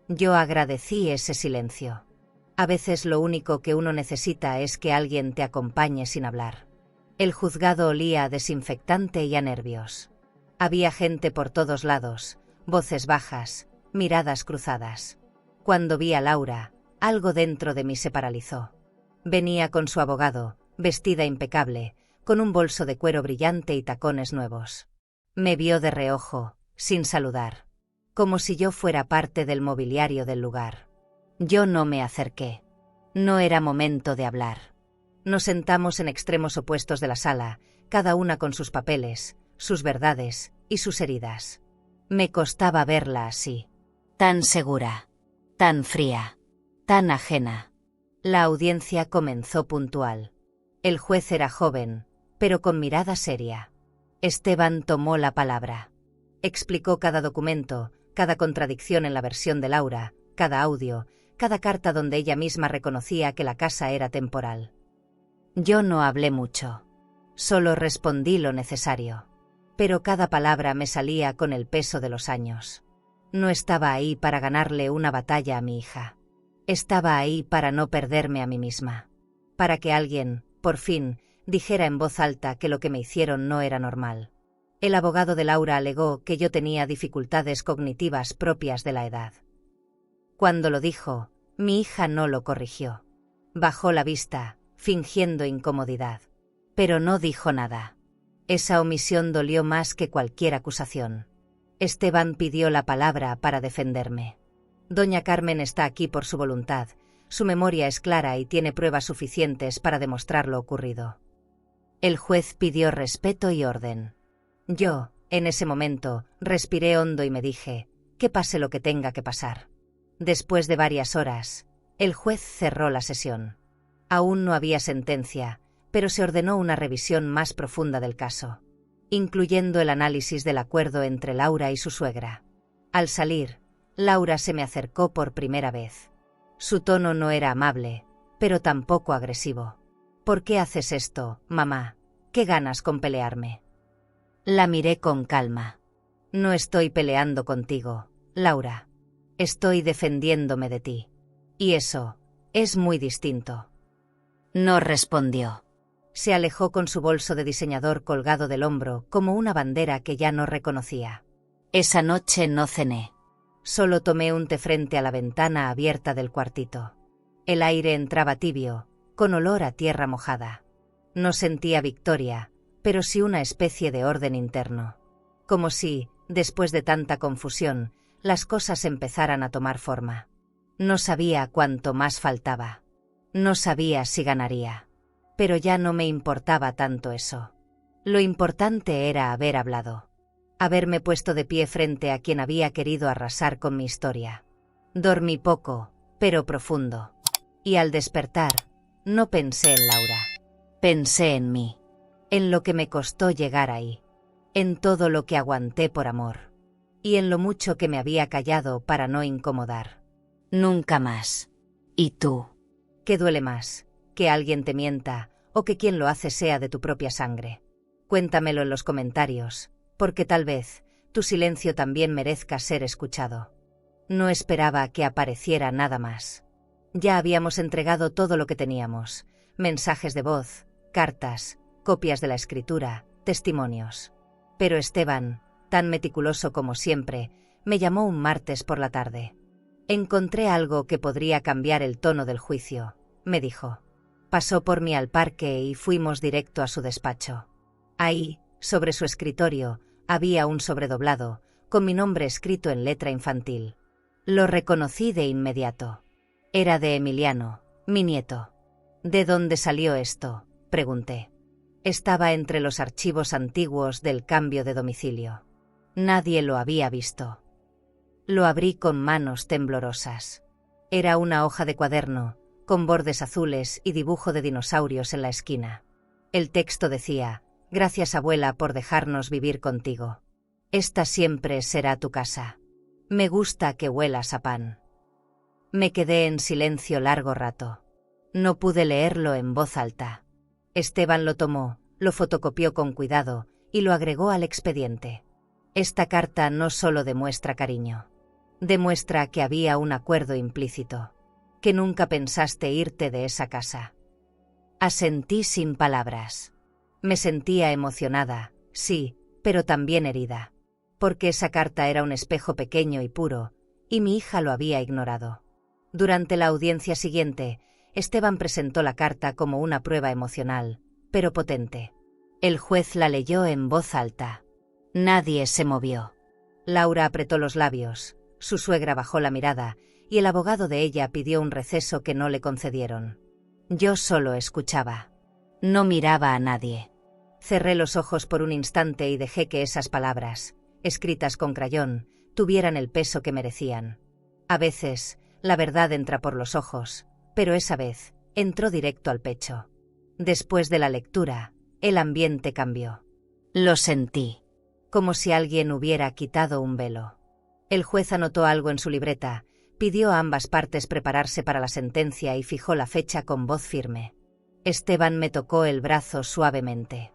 Yo agradecí ese silencio. A veces lo único que uno necesita es que alguien te acompañe sin hablar. El juzgado olía a desinfectante y a nervios. Había gente por todos lados, voces bajas, miradas cruzadas. Cuando vi a Laura, algo dentro de mí se paralizó. Venía con su abogado, vestida impecable, con un bolso de cuero brillante y tacones nuevos. Me vio de reojo, sin saludar. Como si yo fuera parte del mobiliario del lugar. Yo no me acerqué. No era momento de hablar. Nos sentamos en extremos opuestos de la sala, cada una con sus papeles, sus verdades y sus heridas. Me costaba verla así. Tan segura, tan fría, tan ajena. La audiencia comenzó puntual. El juez era joven, pero con mirada seria. Esteban tomó la palabra. Explicó cada documento, cada contradicción en la versión de Laura, cada audio, cada carta donde ella misma reconocía que la casa era temporal. Yo no hablé mucho. Solo respondí lo necesario. pero cada palabra me salía con el peso de los años. No estaba ahí para ganarle una batalla a mi hija. Estaba ahí para no perderme a mí misma. Para que alguien, por fin, dijera en voz alta que lo que me hicieron no era normal. El abogado de Laura alegó que yo tenía dificultades cognitivas propias de la edad. Cuando lo dijo, mi hija no lo corrigió. Bajó la vista, fingiendo incomodidad. Pero no dijo nada. Esa omisión dolió más que cualquier acusación. Esteban pidió la palabra para defenderme. Doña Carmen está aquí por su voluntad. Su memoria es clara y tiene pruebas suficientes para demostrar lo ocurrido. El juez pidió respeto y orden. Yo, en ese momento, respiré hondo y me dije, que pase lo que tenga que pasar. Después de varias horas, el juez cerró la sesión. Aún no había sentencia, pero se ordenó una revisión más profunda del caso, incluyendo el análisis del acuerdo entre Laura y su suegra. Al salir, Laura se me acercó por primera vez. Su tono no era amable, pero tampoco agresivo. ¿Por qué haces esto, mamá? ¿Qué ganas con pelearme? La miré con calma. No estoy peleando contigo, Laura. Estoy defendiéndome de ti. Y eso es muy distinto. No respondió. Se alejó con su bolso de diseñador colgado del hombro como una bandera que ya no reconocía. Esa noche no cené. Solo tomé un té frente a la ventana abierta del cuartito. El aire entraba tibio, con olor a tierra mojada. No sentía victoria, pero sí una especie de orden interno. Como si, después de tanta confusión, las cosas empezaran a tomar forma. No sabía cuánto más faltaba. No sabía si ganaría. Pero ya no me importaba tanto eso. Lo importante era haber hablado. Haberme puesto de pie frente a quien había querido arrasar con mi historia. Dormí poco, pero profundo. Y al despertar, no pensé en Laura. Pensé en mí. En lo que me costó llegar ahí. En todo lo que aguanté por amor. Y en lo mucho que me había callado para no incomodar. Nunca más. ¿Y tú? ¿Qué duele más? ¿Que alguien te mienta, o que quien lo hace sea de tu propia sangre? Cuéntamelo en los comentarios, porque tal vez tu silencio también merezca ser escuchado. No esperaba que apareciera nada más. Ya habíamos entregado todo lo que teníamos: mensajes de voz, cartas, copias de la escritura, testimonios. Pero Esteban, tan meticuloso como siempre, me llamó un martes por la tarde. Encontré algo que podría cambiar el tono del juicio, me dijo. Pasó por mí al parque y fuimos directo a su despacho. Ahí, sobre su escritorio, había un sobredoblado, con mi nombre escrito en letra infantil. Lo reconocí de inmediato. Era de Emiliano, mi nieto. ¿De dónde salió esto?, pregunté. Estaba entre los archivos antiguos del cambio de domicilio. Nadie lo había visto. Lo abrí con manos temblorosas. Era una hoja de cuaderno, con bordes azules y dibujo de dinosaurios en la esquina. El texto decía: «Gracias, abuela, por dejarnos vivir contigo. Esta siempre será tu casa. Me gusta que huelas a pan». Me quedé en silencio largo rato. No pude leerlo en voz alta. Esteban lo tomó, lo fotocopió con cuidado y lo agregó al expediente. Esta carta no solo demuestra cariño. Demuestra que había un acuerdo implícito. Que nunca pensaste irte de esa casa. Asentí sin palabras. Me sentía emocionada, sí, pero también herida. Porque esa carta era un espejo pequeño y puro, y mi hija lo había ignorado. Durante la audiencia siguiente, Esteban presentó la carta como una prueba emocional, pero potente. El juez la leyó en voz alta. Nadie se movió. Laura apretó los labios, su suegra bajó la mirada, y el abogado de ella pidió un receso que no le concedieron. Yo solo escuchaba. No miraba a nadie. Cerré los ojos por un instante y dejé que esas palabras, escritas con crayón, tuvieran el peso que merecían. A veces, la verdad entra por los ojos, pero esa vez, entró directo al pecho. Después de la lectura, el ambiente cambió. Lo sentí. Como si alguien hubiera quitado un velo. El juez anotó algo en su libreta, pidió a ambas partes prepararse para la sentencia y fijó la fecha con voz firme. Esteban me tocó el brazo suavemente.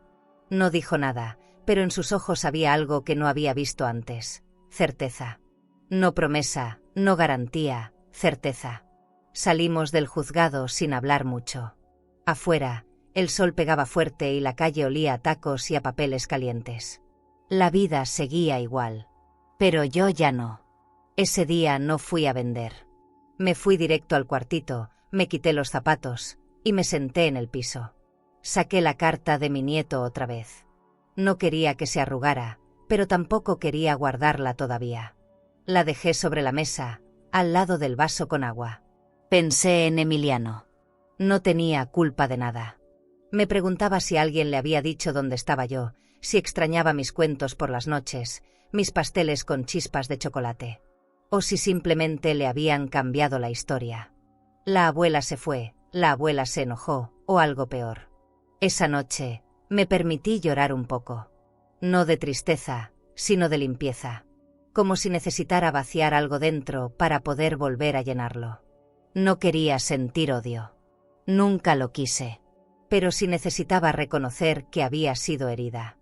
No dijo nada, pero en sus ojos había algo que no había visto antes: certeza. No promesa, no garantía, certeza. Salimos del juzgado sin hablar mucho. Afuera, el sol pegaba fuerte y la calle olía a tacos y a papeles calientes. La vida seguía igual. Pero yo ya no. Ese día no fui a vender. Me fui directo al cuartito, me quité los zapatos y me senté en el piso. Saqué la carta de mi nieto otra vez. No quería que se arrugara, pero tampoco quería guardarla todavía. La dejé sobre la mesa, al lado del vaso con agua. Pensé en Emiliano. No tenía culpa de nada. Me preguntaba si alguien le había dicho dónde estaba yo, si extrañaba mis cuentos por las noches, mis pasteles con chispas de chocolate. O si simplemente le habían cambiado la historia. La abuela se fue, la abuela se enojó, o algo peor. Esa noche, me permití llorar un poco. No de tristeza, sino de limpieza. Como si necesitara vaciar algo dentro para poder volver a llenarlo. No quería sentir odio. Nunca lo quise. Pero sí necesitaba reconocer que había sido herida.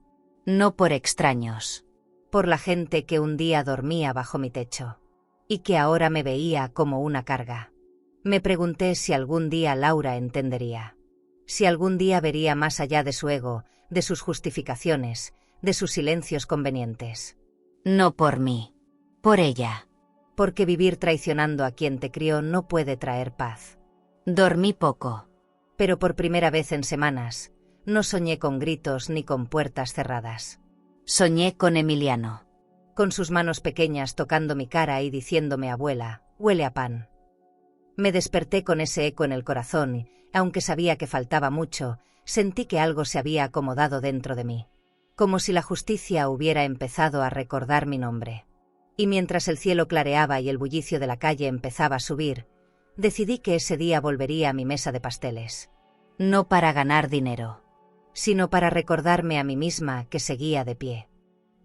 No por extraños. Por la gente que un día dormía bajo mi techo. Y que ahora me veía como una carga. Me pregunté si algún día Laura entendería. Si algún día vería más allá de su ego, de sus justificaciones, de sus silencios convenientes. No por mí. Por ella. Porque vivir traicionando a quien te crió no puede traer paz. Dormí poco. Pero por primera vez en semanas, no soñé con gritos ni con puertas cerradas. Soñé con Emiliano. Con sus manos pequeñas tocando mi cara y diciéndome: abuela, huele a pan. Me desperté con ese eco en el corazón y, aunque sabía que faltaba mucho, sentí que algo se había acomodado dentro de mí. Como si la justicia hubiera empezado a recordar mi nombre. Y mientras el cielo clareaba y el bullicio de la calle empezaba a subir, decidí que ese día volvería a mi mesa de pasteles. No para ganar dinero, sino para recordarme a mí misma que seguía de pie.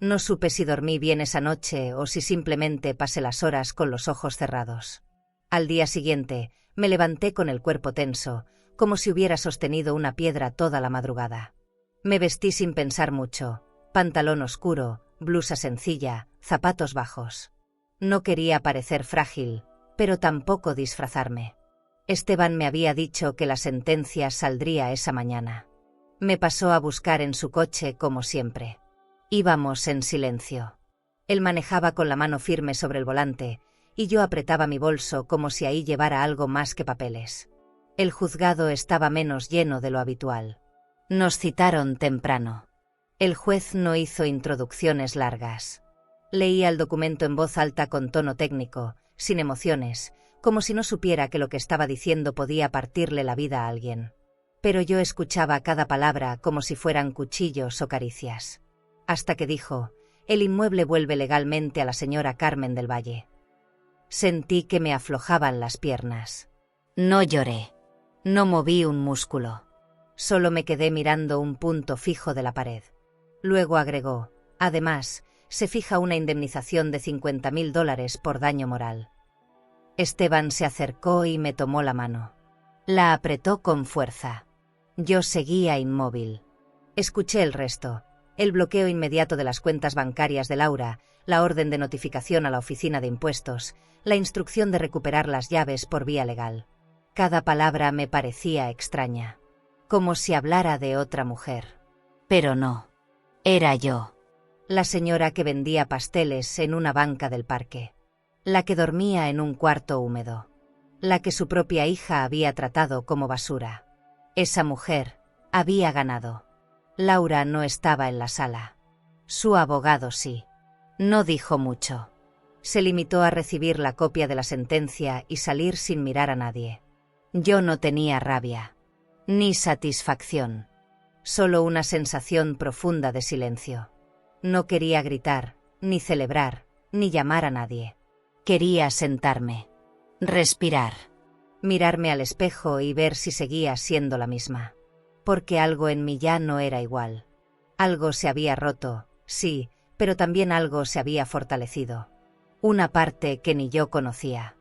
No supe si dormí bien esa noche o si simplemente pasé las horas con los ojos cerrados. Al día siguiente, me levanté con el cuerpo tenso, como si hubiera sostenido una piedra toda la madrugada. Me vestí sin pensar mucho: pantalón oscuro, blusa sencilla, zapatos bajos. No quería parecer frágil, pero tampoco disfrazarme. Esteban me había dicho que la sentencia saldría esa mañana. Me pasó a buscar en su coche como siempre. Íbamos en silencio. Él manejaba con la mano firme sobre el volante, y yo apretaba mi bolso como si ahí llevara algo más que papeles. El juzgado estaba menos lleno de lo habitual. Nos citaron temprano. El juez no hizo introducciones largas. Leía el documento en voz alta con tono técnico, sin emociones, como si no supiera que lo que estaba diciendo podía partirle la vida a alguien. Pero yo escuchaba cada palabra como si fueran cuchillos o caricias. Hasta que dijo: el inmueble vuelve legalmente a la señora Carmen del Valle. Sentí que me aflojaban las piernas. No lloré. No moví un músculo. Solo me quedé mirando un punto fijo de la pared. Luego agregó: además, se fija una indemnización de $50.000 por daño moral. Esteban se acercó y me tomó la mano. La apretó con fuerza. Yo seguía inmóvil. Escuché el resto: el bloqueo inmediato de las cuentas bancarias de Laura, la orden de notificación a la oficina de impuestos, la instrucción de recuperar las llaves por vía legal. Cada palabra me parecía extraña. Como si hablara de otra mujer. Pero no. Era yo. La señora que vendía pasteles en una banca del parque. La que dormía en un cuarto húmedo. La que su propia hija había tratado como basura. Esa mujer había ganado. Laura no estaba en la sala. Su abogado sí. No dijo mucho. Se limitó a recibir la copia de la sentencia y salir sin mirar a nadie. Yo no tenía rabia. Ni satisfacción. Solo una sensación profunda de silencio. No quería gritar, ni celebrar, ni llamar a nadie. Quería sentarme. Respirar. Mirarme al espejo y ver si seguía siendo la misma. Porque algo en mí ya no era igual. Algo se había roto, sí, pero también algo se había fortalecido. Una parte que ni yo conocía.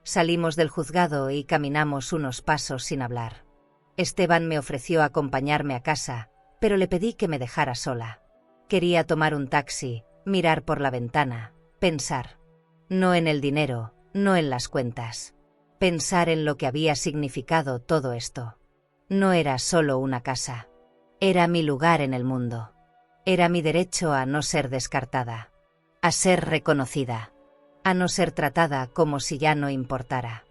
Salimos del juzgado y caminamos unos pasos sin hablar. Esteban me ofreció acompañarme a casa, pero le pedí que me dejara sola. Quería tomar un taxi, mirar por la ventana, pensar. No en el dinero, no en las cuentas. Pensar en lo que había significado todo esto. No era solo una casa. Era mi lugar en el mundo. Era mi derecho a no ser descartada. A ser reconocida. A no ser tratada como si ya no importara.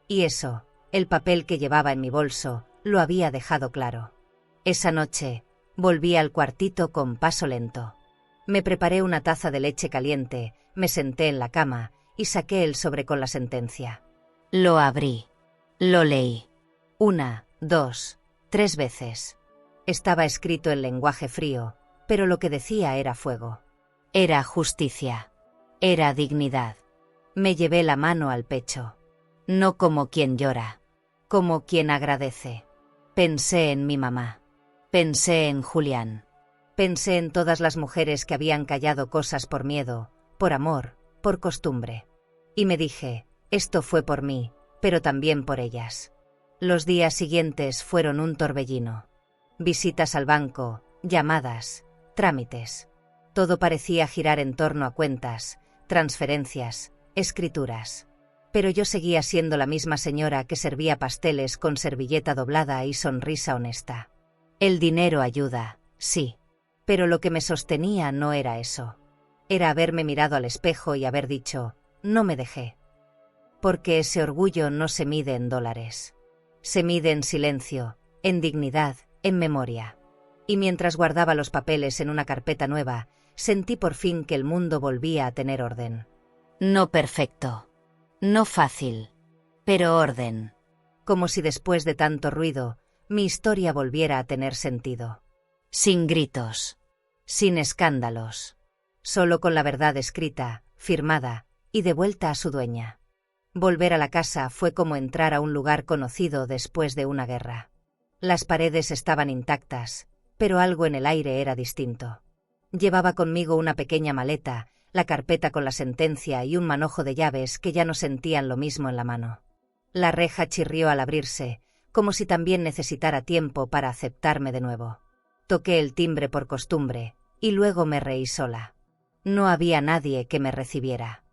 Y eso, el papel que llevaba en mi bolso, lo había dejado claro. Esa noche, volví al cuartito con paso lento. Me preparé una taza de leche caliente, me senté en la cama y saqué el sobre con la sentencia. Lo abrí. Lo leí. 1, 2, 3 veces. Estaba escrito en lenguaje frío, pero lo que decía era fuego. Era justicia. Era dignidad. Me llevé la mano al pecho. No como quien llora, como quien agradece. Pensé en mi mamá. Pensé en Julián. Pensé en todas las mujeres que habían callado cosas por miedo, por amor, por costumbre. Y me dije, esto fue por mí, pero también por ellas. Los días siguientes fueron un torbellino. Visitas al banco, llamadas, trámites. Todo parecía girar en torno a cuentas, transferencias, escrituras. Pero yo seguía siendo la misma señora que servía pasteles con servilleta doblada y sonrisa honesta. El dinero ayuda, sí. Pero lo que me sostenía no era eso. Era haberme mirado al espejo y haber dicho, no me dejé. Porque ese orgullo no se mide en dólares. Se mide en silencio, en dignidad, en memoria. Y mientras guardaba los papeles en una carpeta nueva, sentí por fin que el mundo volvía a tener orden. No perfecto. No fácil. Pero orden. Como si después de tanto ruido, mi historia volviera a tener sentido. Sin gritos. Sin escándalos. Solo con la verdad escrita, firmada, y de vuelta a su dueña. Volver a la casa fue como entrar a un lugar conocido después de una guerra. Las paredes estaban intactas, pero algo en el aire era distinto. Llevaba conmigo una pequeña maleta, la carpeta con la sentencia y un manojo de llaves que ya no sentían lo mismo en la mano. La reja chirrió al abrirse, como si también necesitara tiempo para aceptarme de nuevo. Toqué el timbre por costumbre, y luego me reí sola. No había nadie que me recibiera.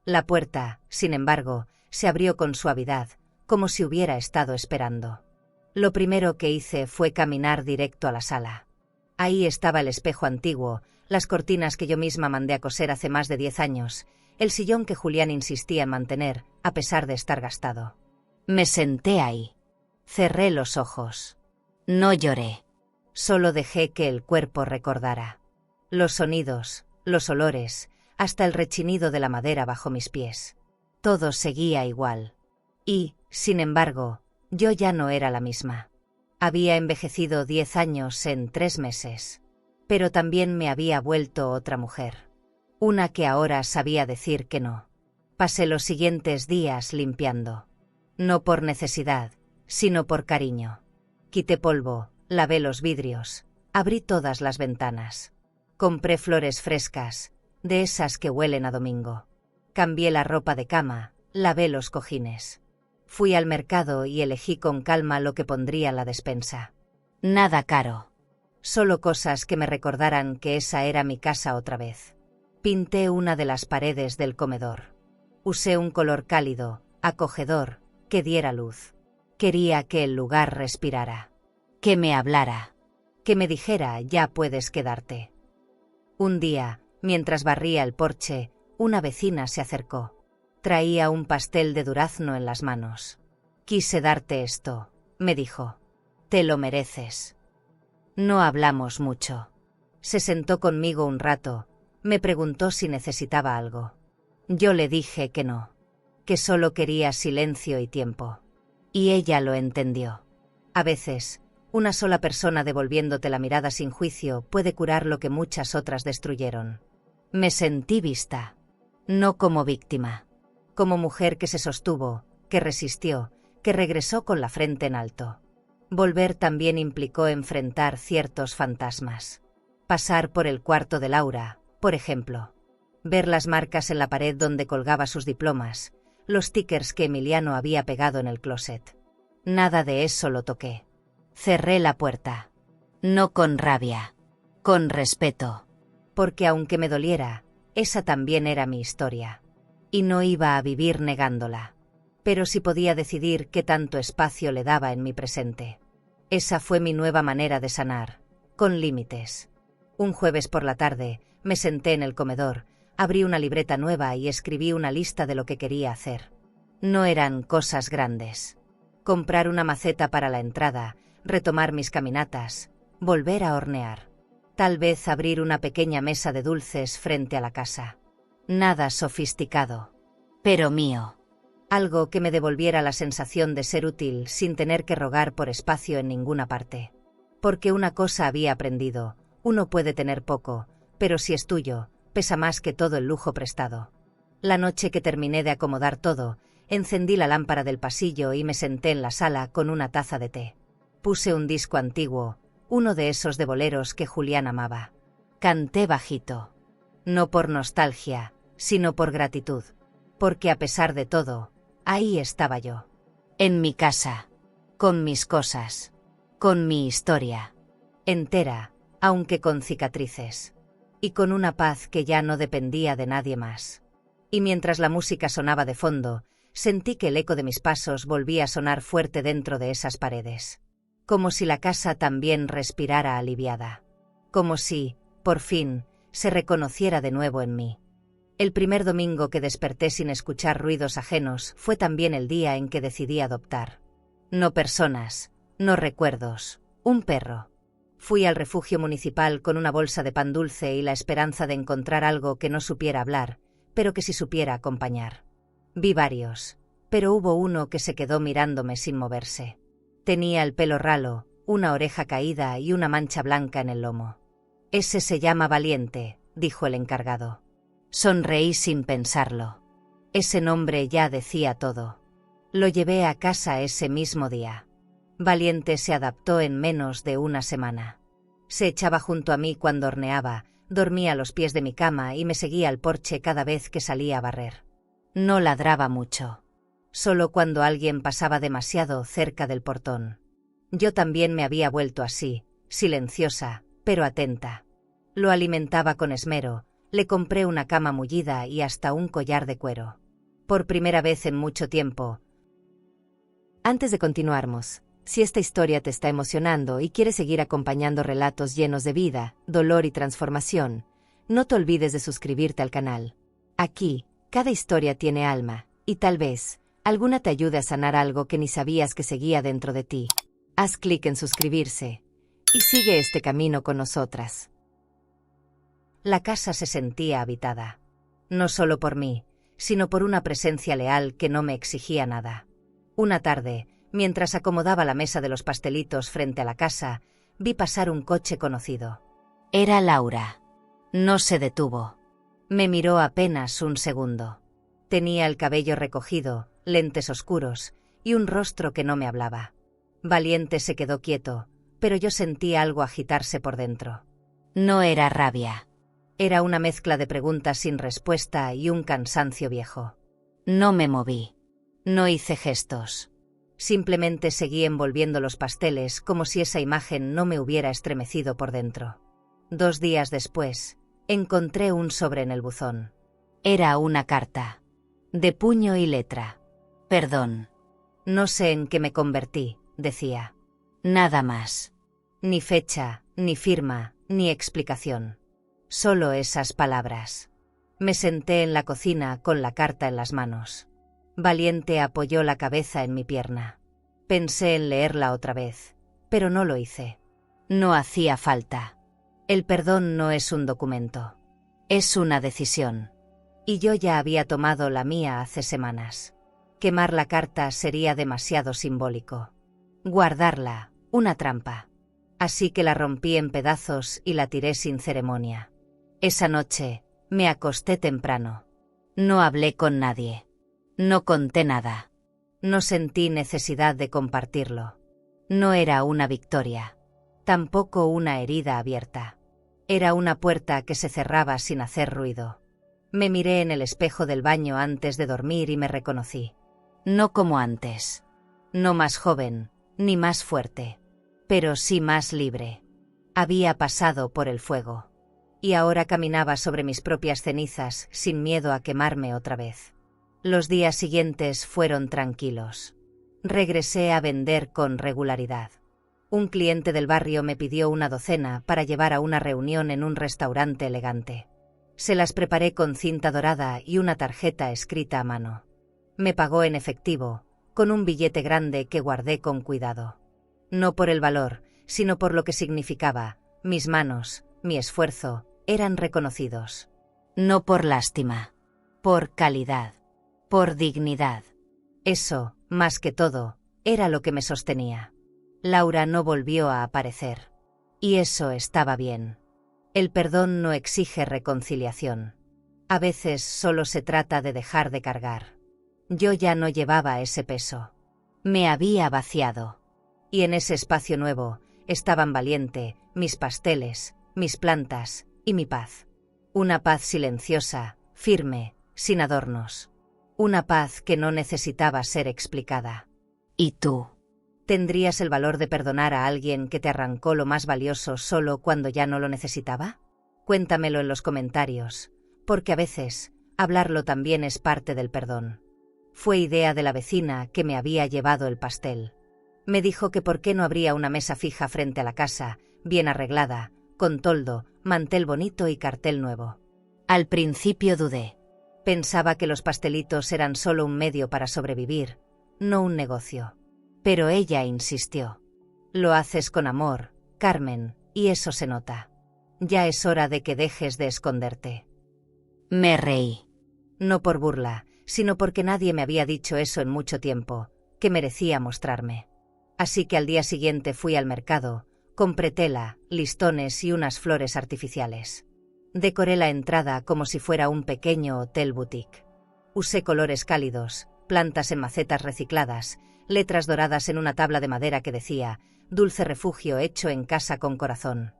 La puerta, sin embargo, se abrió con suavidad, como si hubiera estado esperando. Lo primero que hice fue caminar directo a la sala. Ahí estaba el espejo antiguo, las cortinas que yo misma mandé a coser hace más de 10 años, el sillón que Julián insistía en mantener, a pesar de estar gastado. Me senté ahí. Cerré los ojos. No lloré. Solo dejé que el cuerpo recordara. Los sonidos, los olores, hasta el rechinido de la madera bajo mis pies. Todo seguía igual. Y, sin embargo, yo ya no era la misma. Había envejecido 10 años en 3 meses. Pero también me había vuelto otra mujer. Una que ahora sabía decir que no. Pasé los siguientes días limpiando. No por necesidad, sino por cariño. Quité polvo, lavé los vidrios, abrí todas las ventanas. Compré flores frescas, de esas que huelen a domingo. Cambié la ropa de cama, lavé los cojines. Fui al mercado y elegí con calma lo que pondría en la despensa. Nada caro. Solo cosas que me recordaran que esa era mi casa otra vez. Pinté una de las paredes del comedor. Usé un color cálido, acogedor, que diera luz. Quería que el lugar respirara. Que me hablara. Que me dijera, ya puedes quedarte. Un día, mientras barría el porche, una vecina se acercó. Traía un pastel de durazno en las manos. Quise darte esto, me dijo. Te lo mereces. No hablamos mucho. Se sentó conmigo un rato, me preguntó si necesitaba algo. Yo le dije que no, que solo quería silencio y tiempo. Y ella lo entendió. A veces, una sola persona devolviéndote la mirada sin juicio puede curar lo que muchas otras destruyeron. Me sentí vista. No como víctima. Como mujer que se sostuvo, que resistió, que regresó con la frente en alto. Volver también implicó enfrentar ciertos fantasmas. Pasar por el cuarto de Laura, por ejemplo. Ver las marcas en la pared donde colgaba sus diplomas, los stickers que Emiliano había pegado en el closet. Nada de eso lo toqué. Cerré la puerta. No con rabia. Con respeto. porque aunque me doliera, esa también era mi historia. Y no iba a vivir negándola. Pero sí podía decidir qué tanto espacio le daba en mi presente. Esa fue mi nueva manera de sanar, con límites. Un jueves por la tarde, me senté en el comedor, abrí una libreta nueva y escribí una lista de lo que quería hacer. No eran cosas grandes. Comprar una maceta para la entrada, retomar mis caminatas, volver a hornear. Tal vez abrir una pequeña mesa de dulces frente a la casa. Nada sofisticado, pero mío. Algo que me devolviera la sensación de ser útil sin tener que rogar por espacio en ninguna parte. Porque una cosa había aprendido, uno puede tener poco, pero si es tuyo, pesa más que todo el lujo prestado. La noche que terminé de acomodar todo, encendí la lámpara del pasillo y me senté en la sala con una taza de té. Puse un disco antiguo, uno de esos de boleros que Julián amaba. Canté bajito. No por nostalgia, sino por gratitud. Porque a pesar de todo, ahí estaba yo. En mi casa. Con mis cosas. Con mi historia. Entera, aunque con cicatrices. Y con una paz que ya no dependía de nadie más. Y mientras la música sonaba de fondo, sentí que el eco de mis pasos volvía a sonar fuerte dentro de esas paredes. Como si la casa también respirara aliviada. Como si, por fin, se reconociera de nuevo en mí. El primer domingo que desperté sin escuchar ruidos ajenos fue también el día en que decidí adoptar. No personas, no recuerdos, un perro. Fui al refugio municipal con una bolsa de pan dulce y la esperanza de encontrar algo que no supiera hablar, pero que sí supiera acompañar. Vi varios, pero hubo uno que se quedó mirándome sin moverse. Tenía el pelo ralo, una oreja caída y una mancha blanca en el lomo. Ese se llama Valiente, dijo el encargado. Sonreí sin pensarlo. Ese nombre ya decía todo. Lo llevé a casa ese mismo día. Valiente se adaptó en menos de una semana. Se echaba junto a mí cuando horneaba, dormía a los pies de mi cama y me seguía al porche cada vez que salía a barrer. No ladraba mucho. Solo cuando alguien pasaba demasiado cerca del portón. Yo también me había vuelto así, silenciosa, pero atenta. Lo alimentaba con esmero, le compré una cama mullida y hasta un collar de cuero. Por primera vez en mucho tiempo. Antes de continuarmos, si esta historia te está emocionando y quieres seguir acompañando relatos llenos de vida, dolor y transformación, no te olvides de suscribirte al canal. Aquí, cada historia tiene alma, y tal vez, alguna te ayude a sanar algo que ni sabías que seguía dentro de ti. Haz clic en suscribirse, y sigue este camino con nosotras. La casa se sentía habitada. No solo por mí, sino por una presencia leal que no me exigía nada. Una tarde, mientras acomodaba la mesa de los pastelitos frente a la casa, vi pasar un coche conocido. Era Laura. No se detuvo. Me miró apenas un segundo. Tenía el cabello recogido, lentes oscuros, y un rostro que no me hablaba. Valiente se quedó quieto, pero yo sentí algo agitarse por dentro. No era rabia. Era una mezcla de preguntas sin respuesta y un cansancio viejo. No me moví. No hice gestos. Simplemente seguí envolviendo los pasteles como si esa imagen no me hubiera estremecido por dentro. 2 días después, encontré un sobre en el buzón. Era una carta. De puño y letra. Perdón. No sé en qué me convertí, decía. Nada más. Ni fecha, ni firma, ni explicación. Solo esas palabras. Me senté en la cocina con la carta en las manos. Valiente apoyó la cabeza en mi pierna. Pensé en leerla otra vez, pero no lo hice. No hacía falta. El perdón no es un documento. Es una decisión. Y yo ya había tomado la mía hace semanas. Quemar la carta sería demasiado simbólico. Guardarla, una trampa. Así que la rompí en pedazos y la tiré sin ceremonia. Esa noche, me acosté temprano. No hablé con nadie. No conté nada. No sentí necesidad de compartirlo. No era una victoria. Tampoco una herida abierta. Era una puerta que se cerraba sin hacer ruido. Me miré en el espejo del baño antes de dormir y me reconocí. No como antes. No más joven, ni más fuerte. Pero sí más libre. Había pasado por el fuego. y ahora caminaba sobre mis propias cenizas sin miedo a quemarme otra vez. Los días siguientes fueron tranquilos. Regresé a vender con regularidad. Un cliente del barrio me pidió una docena para llevar a una reunión en un restaurante elegante. Se las preparé con cinta dorada y una tarjeta escrita a mano. Me pagó en efectivo, con un billete grande que guardé con cuidado. No por el valor, sino por lo que significaba. Mis manos, mi esfuerzo, eran reconocidos. No por lástima, por calidad, por dignidad. Eso, más que todo, era lo que me sostenía. Laura no volvió a aparecer. Y eso estaba bien. El perdón no exige reconciliación. A veces solo se trata de dejar de cargar. Yo ya no llevaba ese peso. Me había vaciado. Y en ese espacio nuevo estaban Valiente, mis pasteles, mis plantas y mi paz. Una paz silenciosa, firme, sin adornos. Una paz que no necesitaba ser explicada. ¿Y tú? ¿Tendrías el valor de perdonar a alguien que te arrancó lo más valioso solo cuando ya no lo necesitaba? Cuéntamelo en los comentarios, porque a veces, hablarlo también es parte del perdón. Fue idea de la vecina que me había llevado el pastel. Me dijo que por qué no habría una mesa fija frente a la casa, bien arreglada, con toldo, mantel bonito y cartel nuevo. Al principio dudé. Pensaba que los pastelitos eran solo un medio para sobrevivir, no un negocio. Pero ella insistió. Lo haces con amor, Carmen, y eso se nota. Ya es hora de que dejes de esconderte. Me reí. No por burla, sino porque nadie me había dicho eso en mucho tiempo, que merecía mostrarme. Así que al día siguiente fui al mercado, compré tela, listones y unas flores artificiales. Decoré la entrada como si fuera un pequeño hotel boutique. Usé colores cálidos, plantas en macetas recicladas, letras doradas en una tabla de madera que decía, dulce refugio hecho en casa con corazón.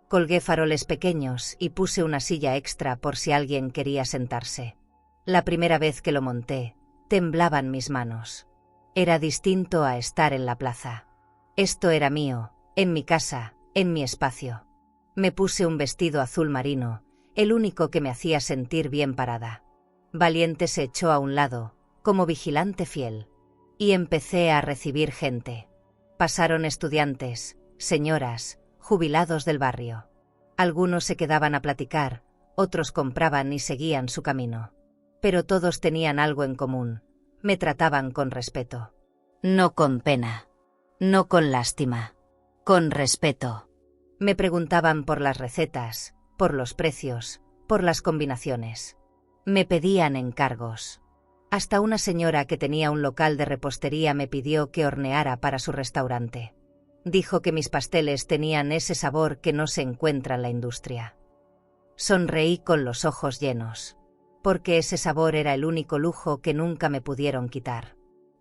Colgué faroles pequeños y puse una silla extra por si alguien quería sentarse. La primera vez que lo monté, temblaban mis manos. Era distinto a estar en la plaza. Esto era mío, en mi casa, en mi espacio. Me puse un vestido azul marino, el único que me hacía sentir bien parada. Valiente se echó a un lado, como vigilante fiel. Y empecé a recibir gente. Pasaron estudiantes, señoras, jubilados del barrio. Algunos se quedaban a platicar, otros compraban y seguían su camino. Pero todos tenían algo en común. Me trataban con respeto. No con pena. No con lástima. Con respeto. Me preguntaban por las recetas, por los precios, por las combinaciones. Me pedían encargos. Hasta una señora que tenía un local de repostería me pidió que horneara para su restaurante. Dijo que mis pasteles tenían ese sabor que no se encuentra en la industria. Sonreí con los ojos llenos, porque ese sabor era el único lujo que nunca me pudieron quitar.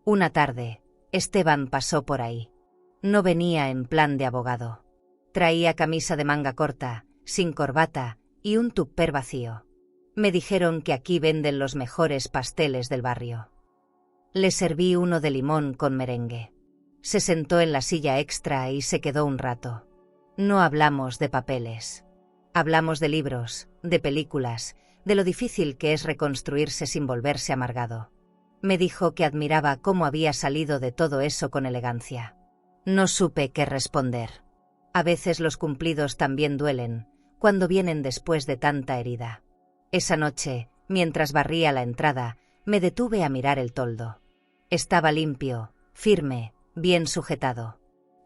Una tarde, Esteban pasó por ahí. No venía en plan de abogado. Traía camisa de manga corta, sin corbata, y un tupper vacío. Me dijeron que aquí venden los mejores pasteles del barrio. Le serví uno de limón con merengue. Se sentó en la silla extra y se quedó un rato. No hablamos de papeles. Hablamos de libros, de películas, de lo difícil que es reconstruirse sin volverse amargado. Me dijo que admiraba cómo había salido de todo eso con elegancia. No supe qué responder. A veces los cumplidos también duelen, cuando vienen después de tanta herida. Esa noche, mientras barría la entrada, me detuve a mirar el toldo. Estaba limpio, firme, bien sujetado.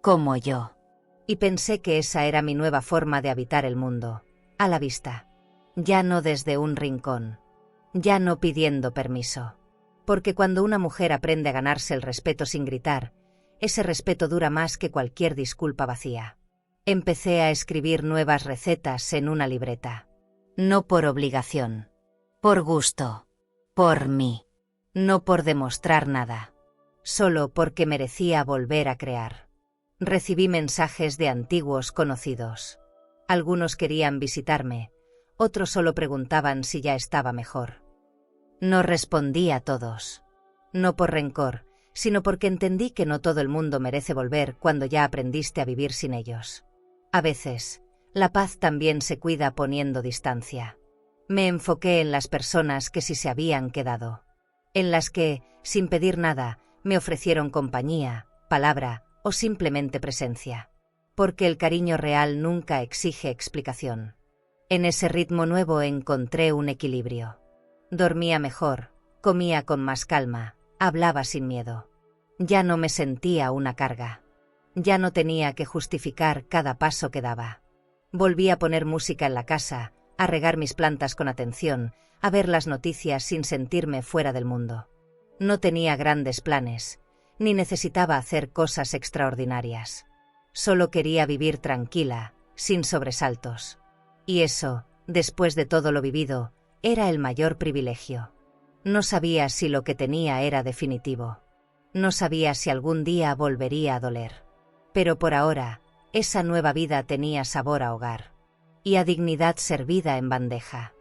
Como yo. Y pensé que esa era mi nueva forma de habitar el mundo, a la vista. Ya no desde un rincón. Ya no pidiendo permiso. Porque cuando una mujer aprende a ganarse el respeto sin gritar, ese respeto dura más que cualquier disculpa vacía. Empecé a escribir nuevas recetas en una libreta. No por obligación. Por gusto. Por mí. No por demostrar nada. Solo porque merecía volver a crear. Recibí mensajes de antiguos conocidos. Algunos querían visitarme, otros solo preguntaban si ya estaba mejor. No respondí a todos. No por rencor, sino porque entendí que no todo el mundo merece volver cuando ya aprendiste a vivir sin ellos. A veces, La paz también se cuida poniendo distancia. Me enfoqué en las personas que sí se habían quedado. En las que, sin pedir nada, me ofrecieron compañía, palabra o simplemente presencia. Porque el cariño real nunca exige explicación. En ese ritmo nuevo encontré un equilibrio. Dormía mejor, comía con más calma, hablaba sin miedo. Ya no me sentía una carga. Ya no tenía que justificar cada paso que daba. Volví a poner música en la casa, a regar mis plantas con atención, a ver las noticias sin sentirme fuera del mundo. No tenía grandes planes, ni necesitaba hacer cosas extraordinarias. Solo quería vivir tranquila, sin sobresaltos. Y eso, después de todo lo vivido, era el mayor privilegio. No sabía si lo que tenía era definitivo. No sabía si algún día volvería a doler. Pero por ahora, esa nueva vida tenía sabor a hogar. Y a dignidad servida en bandeja.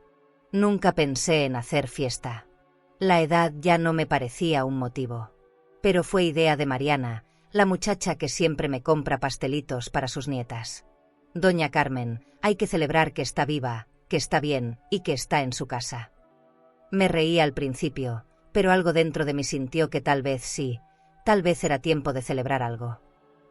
Nunca pensé en hacer fiesta. La edad ya no me parecía un motivo. Pero fue idea de Mariana, la muchacha que siempre me compra pastelitos para sus nietas. Doña Carmen, hay que celebrar que está viva, que está bien y que está en su casa. Me reí al principio, pero algo dentro de mí sintió que tal vez sí, tal vez era tiempo de celebrar algo.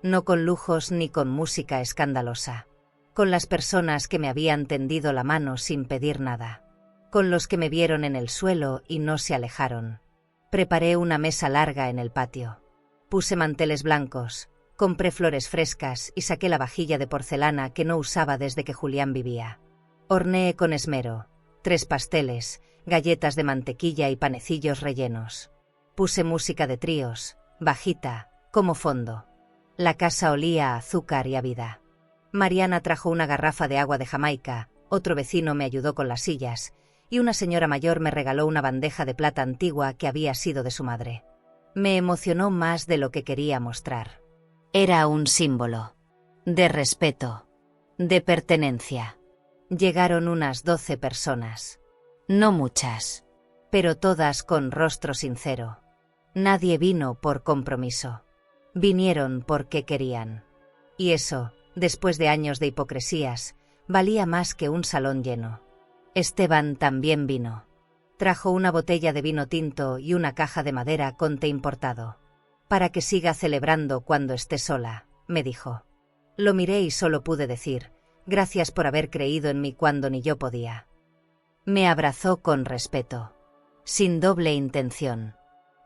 No con lujos ni con música escandalosa. Con las personas que me habían tendido la mano sin pedir nada. Con los que me vieron en el suelo y no se alejaron. Preparé una mesa larga en el patio. Puse manteles blancos, compré flores frescas y saqué la vajilla de porcelana que no usaba desde que Julián vivía. Horneé con esmero, 3 pasteles, galletas de mantequilla y panecillos rellenos. Puse música de tríos, bajita, como fondo. La casa olía a azúcar y a vida. Mariana trajo una garrafa de agua de Jamaica, otro vecino me ayudó con las sillas, y una señora mayor me regaló una bandeja de plata antigua que había sido de su madre. Me emocionó más de lo que quería mostrar. Era un símbolo. De respeto. De pertenencia. Llegaron unas 12 personas. No muchas. Pero todas con rostro sincero. Nadie vino por compromiso. Vinieron porque querían. Y eso, después de años de hipocresías, valía más que un salón lleno. Esteban también vino. Trajo una botella de vino tinto y una caja de madera con té importado. Para que siga celebrando cuando esté sola, me dijo. Lo miré y solo pude decir, gracias por haber creído en mí cuando ni yo podía. Me abrazó con respeto, sin doble intención.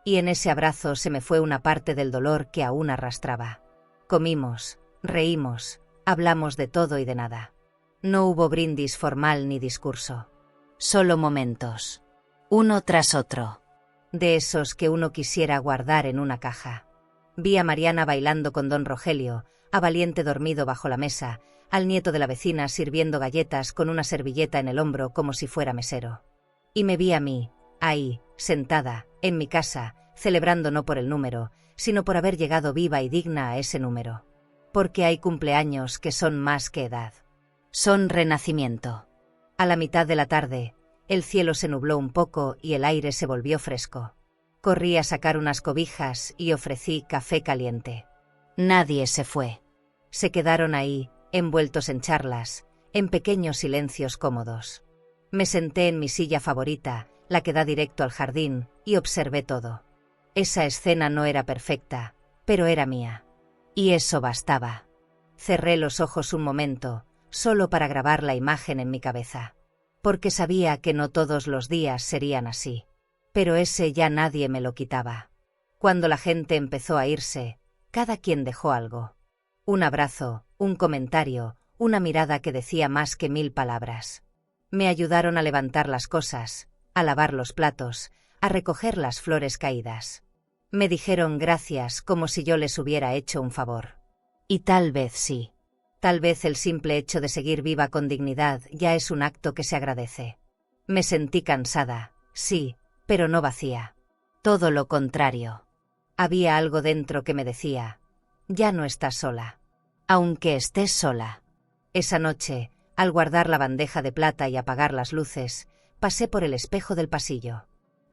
Y en ese abrazo se me fue una parte del dolor que aún arrastraba. Comimos, reímos, hablamos de todo y de nada. No hubo brindis formal ni discurso. Solo momentos. Uno tras otro. De esos que uno quisiera guardar en una caja. Vi a Mariana bailando con don Rogelio, a Valiente dormido bajo la mesa, al nieto de la vecina sirviendo galletas con una servilleta en el hombro como si fuera mesero. Y me vi a mí, ahí, sentada, en mi casa, celebrando no por el número, sino por haber llegado viva y digna a ese número. Porque hay cumpleaños que son más que edad. Son renacimiento. A la mitad de la tarde, el cielo se nubló un poco y el aire se volvió fresco. Corrí a sacar unas cobijas y ofrecí café caliente. Nadie se fue. Se quedaron ahí, envueltos en charlas, en pequeños silencios cómodos. Me senté en mi silla favorita, la que da directo al jardín, y observé todo. Esa escena no era perfecta, pero era mía. Y eso bastaba. Cerré los ojos un momento, solo para grabar la imagen en mi cabeza. Porque sabía que no todos los días serían así. Pero ese ya nadie me lo quitaba. Cuando la gente empezó a irse, cada quien dejó algo. Un abrazo, un comentario, una mirada que decía más que 1000 palabras. Me ayudaron a levantar las cosas, a lavar los platos, a recoger las flores caídas. Me dijeron gracias como si yo les hubiera hecho un favor. Y tal vez sí. Tal vez el simple hecho de seguir viva con dignidad ya es un acto que se agradece. Me sentí cansada, sí, pero no vacía. Todo lo contrario. Había algo dentro que me decía, ya no estás sola. Aunque estés sola. Esa noche, al guardar la bandeja de plata y apagar las luces, pasé por el espejo del pasillo.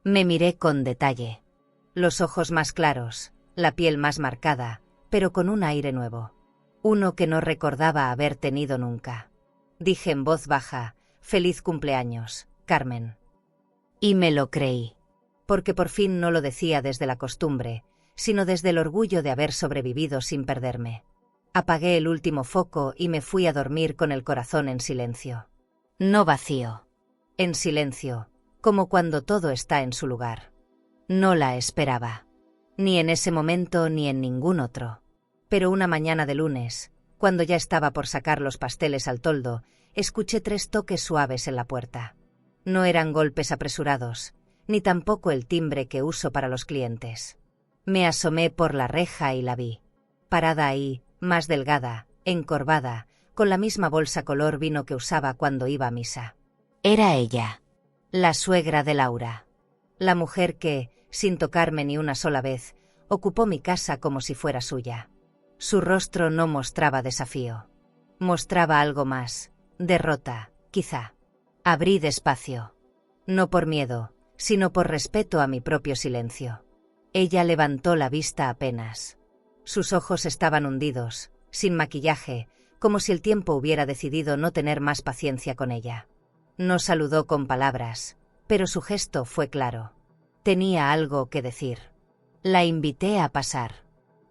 Me miré con detalle. Los ojos más claros, la piel más marcada, pero con un aire nuevo. Uno que no recordaba haber tenido nunca. Dije en voz baja: «Feliz cumpleaños, Carmen». Y me lo creí. Porque por fin no lo decía desde la costumbre, sino desde el orgullo de haber sobrevivido sin perderme. Apagué el último foco y me fui a dormir con el corazón en silencio. No vacío. En silencio, como cuando todo está en su lugar. No la esperaba. Ni en ese momento ni en ningún otro. Pero una mañana de lunes, cuando ya estaba por sacar los pasteles al toldo, escuché 3 toques suaves en la puerta. No eran golpes apresurados, ni tampoco el timbre que uso para los clientes. Me asomé por la reja y la vi. Parada ahí, más delgada, encorvada, con la misma bolsa color vino que usaba cuando iba a misa. Era ella. La suegra de Laura. La mujer que, sin tocarme ni una sola vez, ocupó mi casa como si fuera suya. Su rostro no mostraba desafío. Mostraba algo más, derrota, quizá. Abrí despacio. No por miedo, sino por respeto a mi propio silencio. Ella levantó la vista apenas. Sus ojos estaban hundidos, sin maquillaje, como si el tiempo hubiera decidido no tener más paciencia con ella. No saludó con palabras, pero su gesto fue claro. Tenía algo que decir. La invité a pasar.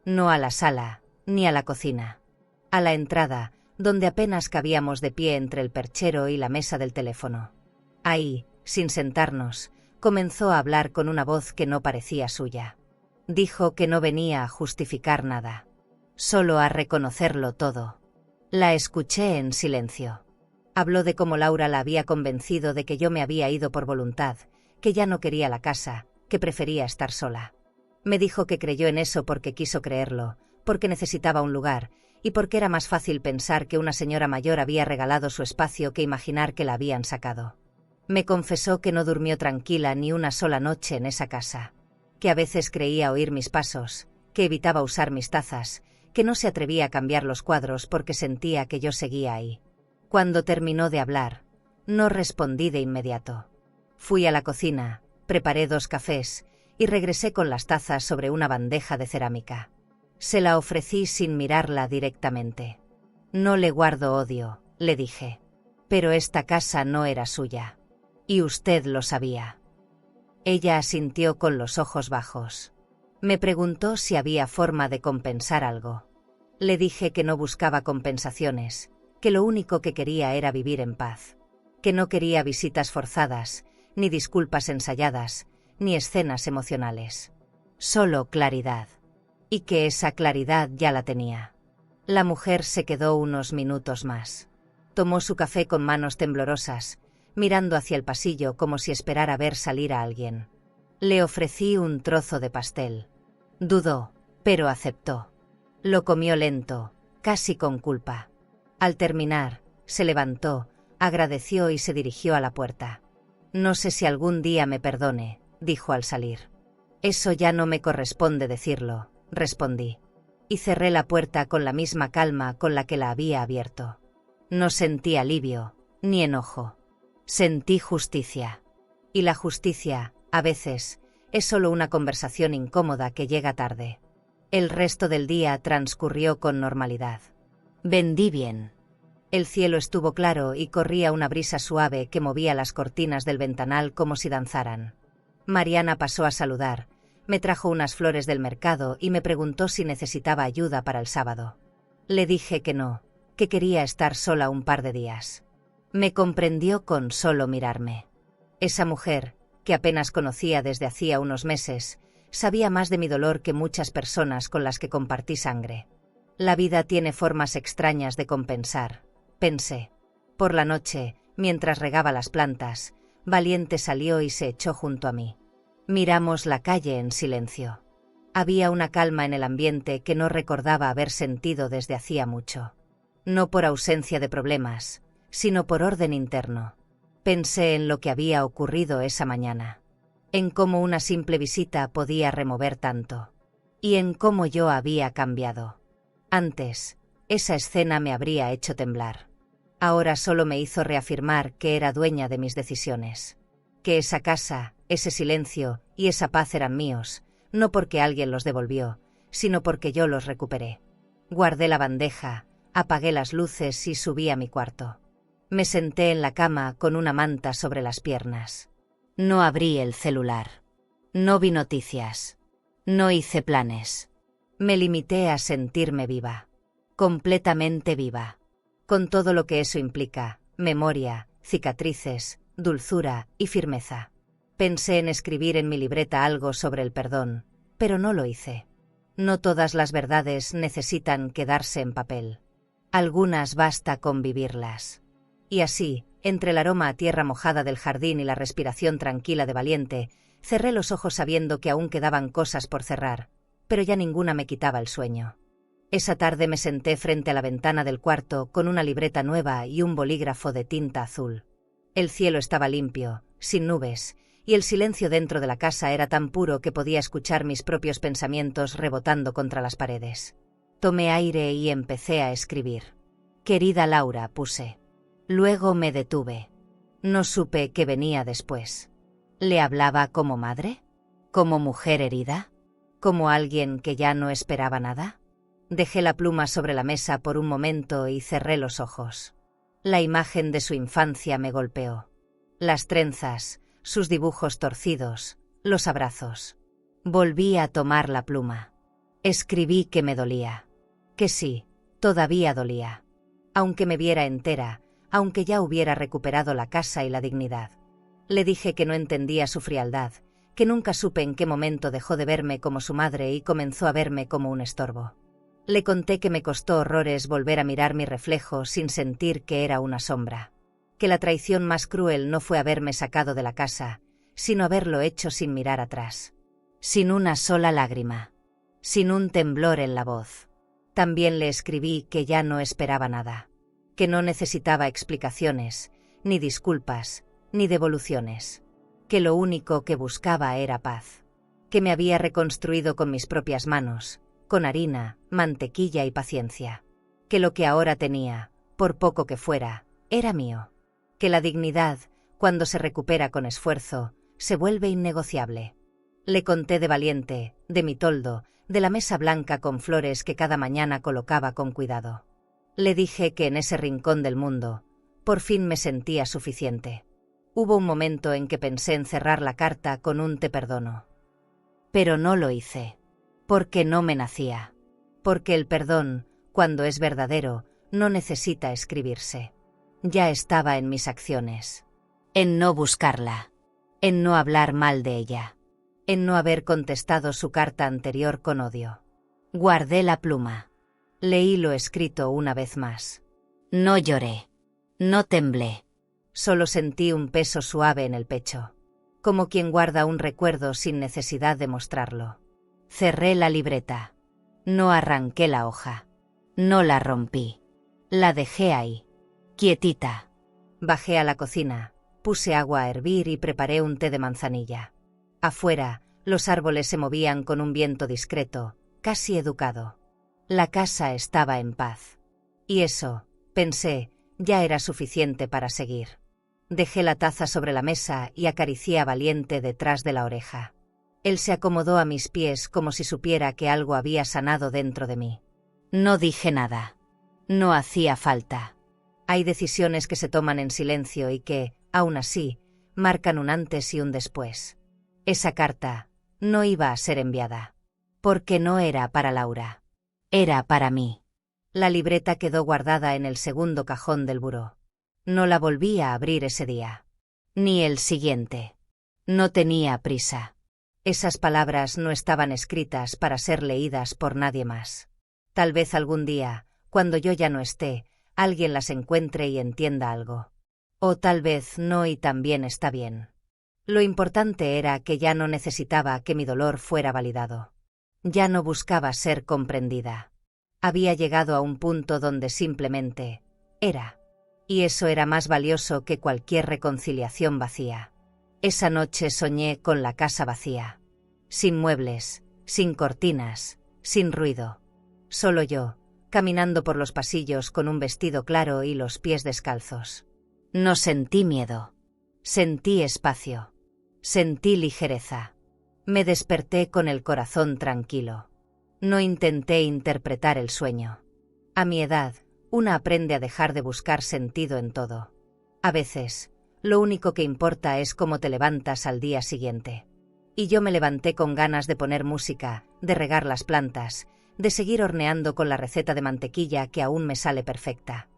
No a la sala, ni a la cocina. A la entrada, donde apenas cabíamos de pie entre el perchero y la mesa del teléfono. Ahí, sin sentarnos, comenzó a hablar con una voz que no parecía suya. Dijo que no venía a justificar nada, solo a reconocerlo todo. La escuché en silencio. Habló de cómo Laura la había convencido de que yo me había ido por voluntad, que ya no quería la casa, que prefería estar sola. Me dijo que creyó en eso porque quiso creerlo, porque necesitaba un lugar, y porque era más fácil pensar que una señora mayor había regalado su espacio que imaginar que la habían sacado. Me confesó que no durmió tranquila ni una sola noche en esa casa, que a veces creía oír mis pasos, que evitaba usar mis tazas, que no se atrevía a cambiar los cuadros porque sentía que yo seguía ahí. Cuando terminó de hablar, no respondí de inmediato. Fui a la cocina, preparé 2 cafés y regresé con las tazas sobre una bandeja de cerámica. Se la ofrecí sin mirarla directamente. No le guardo odio, le dije. Pero esta casa no era suya. Y usted lo sabía. Ella asintió con los ojos bajos. Me preguntó si había forma de compensar algo. Le dije que no buscaba compensaciones, que lo único que quería era vivir en paz. Que no quería visitas forzadas, ni disculpas ensayadas, ni escenas emocionales. Solo claridad. Y que esa claridad ya la tenía. La mujer se quedó unos minutos más. Tomó su café con manos temblorosas, mirando hacia el pasillo como si esperara ver salir a alguien. Le ofrecí un trozo de pastel. Dudó, pero aceptó. Lo comió lento, casi con culpa. Al terminar, se levantó, agradeció y se dirigió a la puerta. No sé si algún día me perdone, dijo al salir. Eso ya no me corresponde decirlo, respondí. Y cerré la puerta con la misma calma con la que la había abierto. No sentí alivio, ni enojo. Sentí justicia. Y la justicia, a veces, es solo una conversación incómoda que llega tarde. El resto del día transcurrió con normalidad. Vendí bien. El cielo estuvo claro y corría una brisa suave que movía las cortinas del ventanal como si danzaran. Mariana pasó a saludar, me trajo unas flores del mercado y me preguntó si necesitaba ayuda para el sábado. Le dije que no, que quería estar sola un par de días. Me comprendió con solo mirarme. Esa mujer, que apenas conocía desde hacía unos meses, sabía más de mi dolor que muchas personas con las que compartí sangre. La vida tiene formas extrañas de compensar, pensé. Por la noche, mientras regaba las plantas, Valiente salió y se echó junto a mí. Miramos la calle en silencio. Había una calma en el ambiente que no recordaba haber sentido desde hacía mucho. No por ausencia de problemas, sino por orden interno. Pensé en lo que había ocurrido esa mañana, en cómo una simple visita podía remover tanto, y en cómo yo había cambiado. Antes, esa escena me habría hecho temblar. Ahora solo me hizo reafirmar que era dueña de mis decisiones, que esa casa, ese silencio y esa paz eran míos, no porque alguien los devolvió, sino porque yo los recuperé. Guardé la bandeja, apagué las luces y subí a mi cuarto. Me senté en la cama con una manta sobre las piernas. No abrí el celular. No vi noticias. No hice planes. Me limité a sentirme viva. Completamente viva. Con todo lo que eso implica: memoria, cicatrices, dulzura y firmeza. Pensé en escribir en mi libreta algo sobre el perdón, pero no lo hice. No todas las verdades necesitan quedarse en papel. Algunas basta con vivirlas. Y así, entre el aroma a tierra mojada del jardín y la respiración tranquila de Valiente, cerré los ojos sabiendo que aún quedaban cosas por cerrar, pero ya ninguna me quitaba el sueño. Esa tarde me senté frente a la ventana del cuarto con una libreta nueva y un bolígrafo de tinta azul. El cielo estaba limpio, sin nubes, y el silencio dentro de la casa era tan puro que podía escuchar mis propios pensamientos rebotando contra las paredes. Tomé aire y empecé a escribir. Querida Laura, puse. Luego me detuve. No supe qué venía después. ¿Le hablaba como madre? ¿Como mujer herida? ¿Como alguien que ya no esperaba nada? Dejé la pluma sobre la mesa por un momento y cerré los ojos. La imagen de su infancia me golpeó. Las trenzas, sus dibujos torcidos, los abrazos. Volví a tomar la pluma. Escribí que me dolía. Que sí, todavía dolía. Aunque me viera entera, aunque ya hubiera recuperado la casa y la dignidad. Le dije que no entendía su frialdad, que nunca supe en qué momento dejó de verme como su madre y comenzó a verme como un estorbo. Le conté que me costó horrores volver a mirar mi reflejo sin sentir que era una sombra. Que la traición más cruel no fue haberme sacado de la casa, sino haberlo hecho sin mirar atrás. Sin una sola lágrima. Sin un temblor en la voz. También le escribí que ya no esperaba nada. Que no necesitaba explicaciones, ni disculpas, ni devoluciones. Que lo único que buscaba era paz. Que me había reconstruido con mis propias manos, con harina, mantequilla y paciencia. Que lo que ahora tenía, por poco que fuera, era mío. Que la dignidad, cuando se recupera con esfuerzo, se vuelve innegociable. Le conté de Valiente, de mi toldo, de la mesa blanca con flores que cada mañana colocaba con cuidado. Le dije que en ese rincón del mundo, por fin me sentía suficiente. Hubo un momento en que pensé en cerrar la carta con un te perdono. Pero no lo hice. Porque no me nacía. Porque el perdón, cuando es verdadero, no necesita escribirse. Ya estaba en mis acciones. En no buscarla. En no hablar mal de ella. En no haber contestado su carta anterior con odio. Guardé la pluma. Leí lo escrito una vez más. No lloré. No temblé. Solo sentí un peso suave en el pecho. Como quien guarda un recuerdo sin necesidad de mostrarlo. Cerré la libreta. No arranqué la hoja. No la rompí. La dejé ahí. Quietita. Bajé a la cocina, puse agua a hervir y preparé un té de manzanilla. Afuera, los árboles se movían con un viento discreto, casi educado. La casa estaba en paz. Y eso, pensé, ya era suficiente para seguir. Dejé la taza sobre la mesa y acaricié a Valiente detrás de la oreja. Él se acomodó a mis pies como si supiera que algo había sanado dentro de mí. No dije nada. No hacía falta. Hay decisiones que se toman en silencio y que, aún así, marcan un antes y un después. Esa carta no iba a ser enviada. Porque no era para Laura. Era para mí. La libreta quedó guardada en el segundo cajón del buró. No la volví a abrir ese día. Ni el siguiente. No tenía prisa. Esas palabras no estaban escritas para ser leídas por nadie más. Tal vez algún día, cuando yo ya no esté, alguien las encuentre y entienda algo. O tal vez no, y también está bien. Lo importante era que ya no necesitaba que mi dolor fuera validado. Ya no buscaba ser comprendida. Había llegado a un punto donde simplemente era. Y eso era más valioso que cualquier reconciliación vacía. Esa noche soñé con la casa vacía. Sin muebles, sin cortinas, sin ruido. Solo yo, caminando por los pasillos con un vestido claro y los pies descalzos. No sentí miedo. Sentí espacio. Sentí ligereza. Me desperté con el corazón tranquilo. No intenté interpretar el sueño. A mi edad, una aprende a dejar de buscar sentido en todo. A veces, lo único que importa es cómo te levantas al día siguiente. Y yo me levanté con ganas de poner música, de regar las plantas, de seguir horneando con la receta de mantequilla que aún me sale perfecta.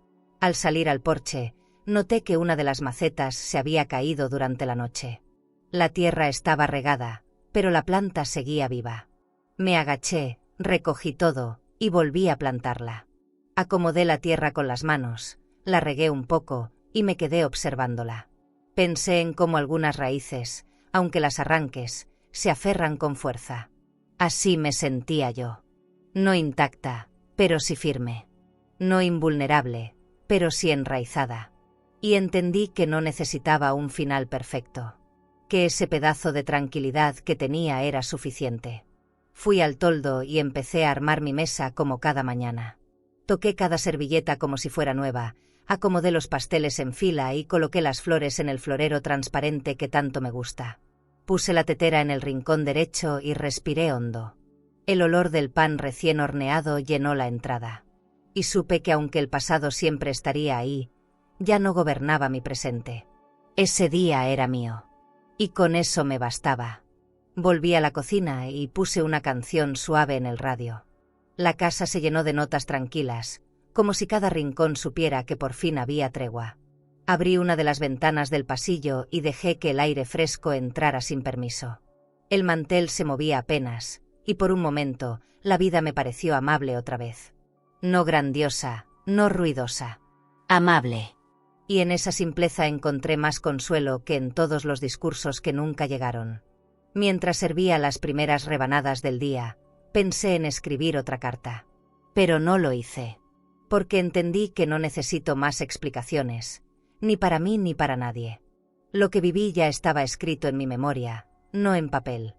Al salir al porche, noté que una de las macetas se había caído durante la noche. La tierra estaba regada, pero la planta seguía viva. Me agaché, recogí todo, y volví a plantarla. Acomodé la tierra con las manos, la regué un poco, y me quedé observándola. Pensé en cómo algunas raíces, aunque las arranques, se aferran con fuerza. Así me sentía yo. No intacta, pero sí firme. No invulnerable, pero sí enraizada. Y entendí que no necesitaba un final perfecto. Que ese pedazo de tranquilidad que tenía era suficiente. Fui al toldo y empecé a armar mi mesa como cada mañana. Toqué cada servilleta como si fuera nueva, acomodé los pasteles en fila y coloqué las flores en el florero transparente que tanto me gusta. Puse la tetera en el rincón derecho y respiré hondo. El olor del pan recién horneado llenó la entrada. Y supe que aunque el pasado siempre estaría ahí, ya no gobernaba mi presente. Ese día era mío. Y con eso me bastaba. Volví a la cocina y puse una canción suave en el radio. La casa se llenó de notas tranquilas, como si cada rincón supiera que por fin había tregua. Abrí una de las ventanas del pasillo y dejé que el aire fresco entrara sin permiso. El mantel se movía apenas, y por un momento la vida me pareció amable otra vez. No grandiosa, no ruidosa. Amable. Y en esa simpleza encontré más consuelo que en todos los discursos que nunca llegaron. Mientras servía las primeras rebanadas del día, pensé en escribir otra carta. Pero no lo hice. Porque entendí que no necesito más explicaciones, ni para mí ni para nadie. Lo que viví ya estaba escrito en mi memoria, no en papel.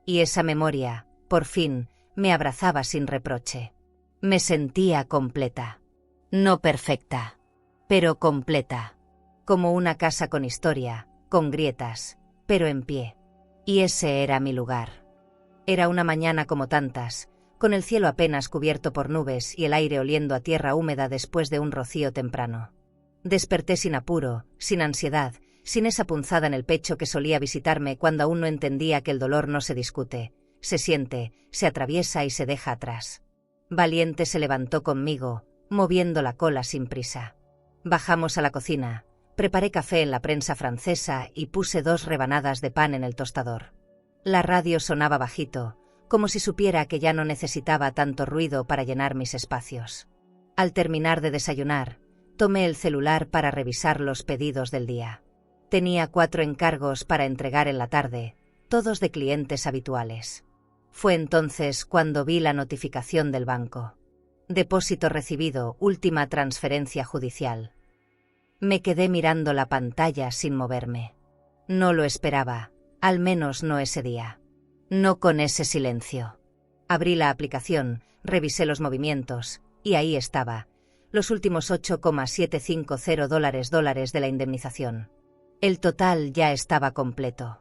Y esa memoria, por fin, me abrazaba sin reproche. Me sentía completa. No perfecta, pero completa. Como una casa con historia, con grietas, pero en pie. Y ese era mi lugar. Era una mañana como tantas, con el cielo apenas cubierto por nubes y el aire oliendo a tierra húmeda después de un rocío temprano. Desperté sin apuro, sin ansiedad, sin esa punzada en el pecho que solía visitarme cuando aún no entendía que el dolor no se discute, se siente, se atraviesa y se deja atrás. Valiente se levantó conmigo, moviendo la cola sin prisa. Bajamos a la cocina, preparé café en la prensa francesa y puse 2 rebanadas de pan en el tostador. La radio sonaba bajito, como si supiera que ya no necesitaba tanto ruido para llenar mis espacios. Al terminar de desayunar, tomé el celular para revisar los pedidos del día. Tenía 4 encargos para entregar en la tarde, todos de clientes habituales. Fue entonces cuando vi la notificación del banco. Depósito recibido, última transferencia judicial. Me quedé mirando la pantalla sin moverme. No lo esperaba, al menos no ese día. No con ese silencio. Abrí la aplicación, revisé los movimientos, y ahí estaba, los últimos $8,750 de la indemnización. El total ya estaba completo.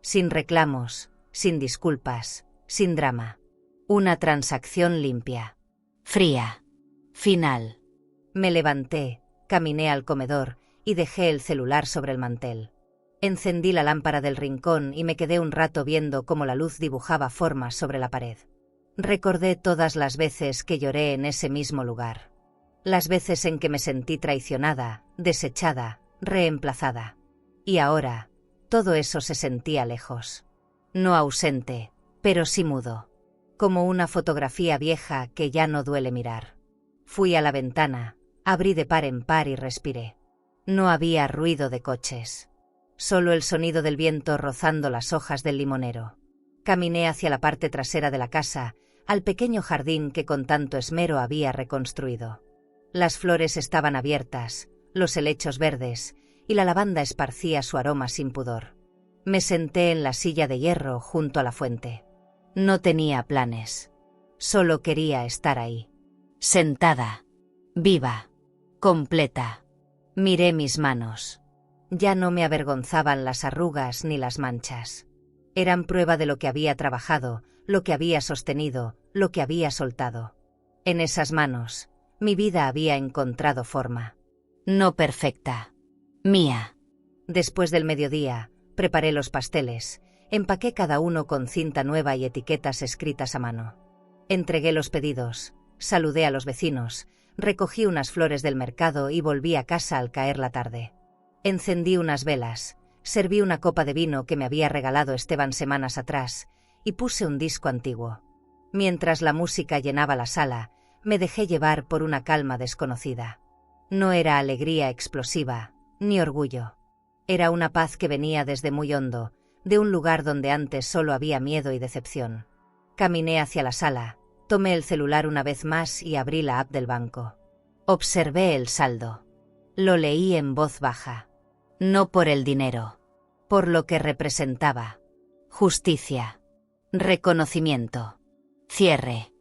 Sin reclamos, sin disculpas, sin drama. Una transacción limpia. Fría. Final. Me levanté, caminé al comedor y dejé el celular sobre el mantel. Encendí la lámpara del rincón y me quedé un rato viendo cómo la luz dibujaba formas sobre la pared. Recordé todas las veces que lloré en ese mismo lugar. Las veces en que me sentí traicionada, desechada, reemplazada. Y ahora, todo eso se sentía lejos. No ausente, pero sí mudo. Como una fotografía vieja que ya no duele mirar. Fui a la ventana, abrí de par en par y respiré. No había ruido de coches. Solo el sonido del viento rozando las hojas del limonero. Caminé hacia la parte trasera de la casa, al pequeño jardín que con tanto esmero había reconstruido. Las flores estaban abiertas, los helechos verdes, y la lavanda esparcía su aroma sin pudor. Me senté en la silla de hierro junto a la fuente. No tenía planes. Solo quería estar ahí. Sentada. Viva. Completa. Miré mis manos. Ya no me avergonzaban las arrugas ni las manchas. Eran prueba de lo que había trabajado, lo que había sostenido, lo que había soltado. En esas manos, mi vida había encontrado forma. No perfecta. Mía. Después del mediodía, preparé los pasteles, empaqué cada uno con cinta nueva y etiquetas escritas a mano. Entregué los pedidos, saludé a los vecinos, recogí unas flores del mercado y volví a casa al caer la tarde. Encendí unas velas, serví una copa de vino que me había regalado Esteban semanas atrás y puse un disco antiguo. Mientras la música llenaba la sala, me dejé llevar por una calma desconocida. No era alegría explosiva, ni orgullo. Era una paz que venía desde muy hondo, de un lugar donde antes solo había miedo y decepción. Caminé hacia la sala, tomé el celular una vez más y abrí la app del banco. Observé el saldo. Lo leí en voz baja. No por el dinero, por lo que representaba. Justicia. Reconocimiento. Cierre.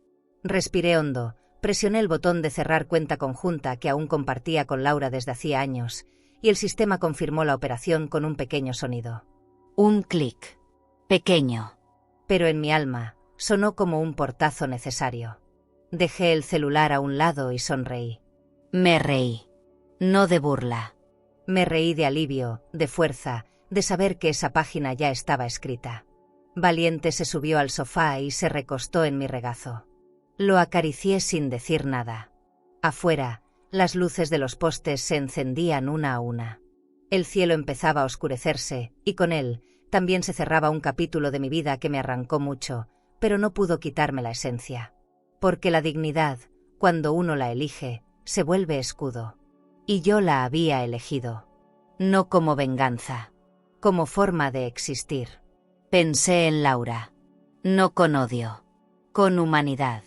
Respiré hondo, presioné el botón de cerrar cuenta conjunta que aún compartía con Laura desde hacía años, y el sistema confirmó la operación con un pequeño sonido. Un clic. Pequeño. Pero en mi alma sonó como un portazo necesario. Dejé el celular a un lado y sonreí. Me reí. No de burla. Me reí de alivio, de fuerza, de saber que esa página ya estaba escrita. Valiente se subió al sofá y se recostó en mi regazo. Lo acaricié sin decir nada. Afuera, las luces de los postes se encendían una a una. El cielo empezaba a oscurecerse, y con él también se cerraba un capítulo de mi vida que me arrancó mucho, pero no pudo quitarme la esencia. Porque la dignidad, cuando uno la elige, se vuelve escudo. Y yo la había elegido. No como venganza, como forma de existir. Pensé en Laura. No con odio, con humanidad.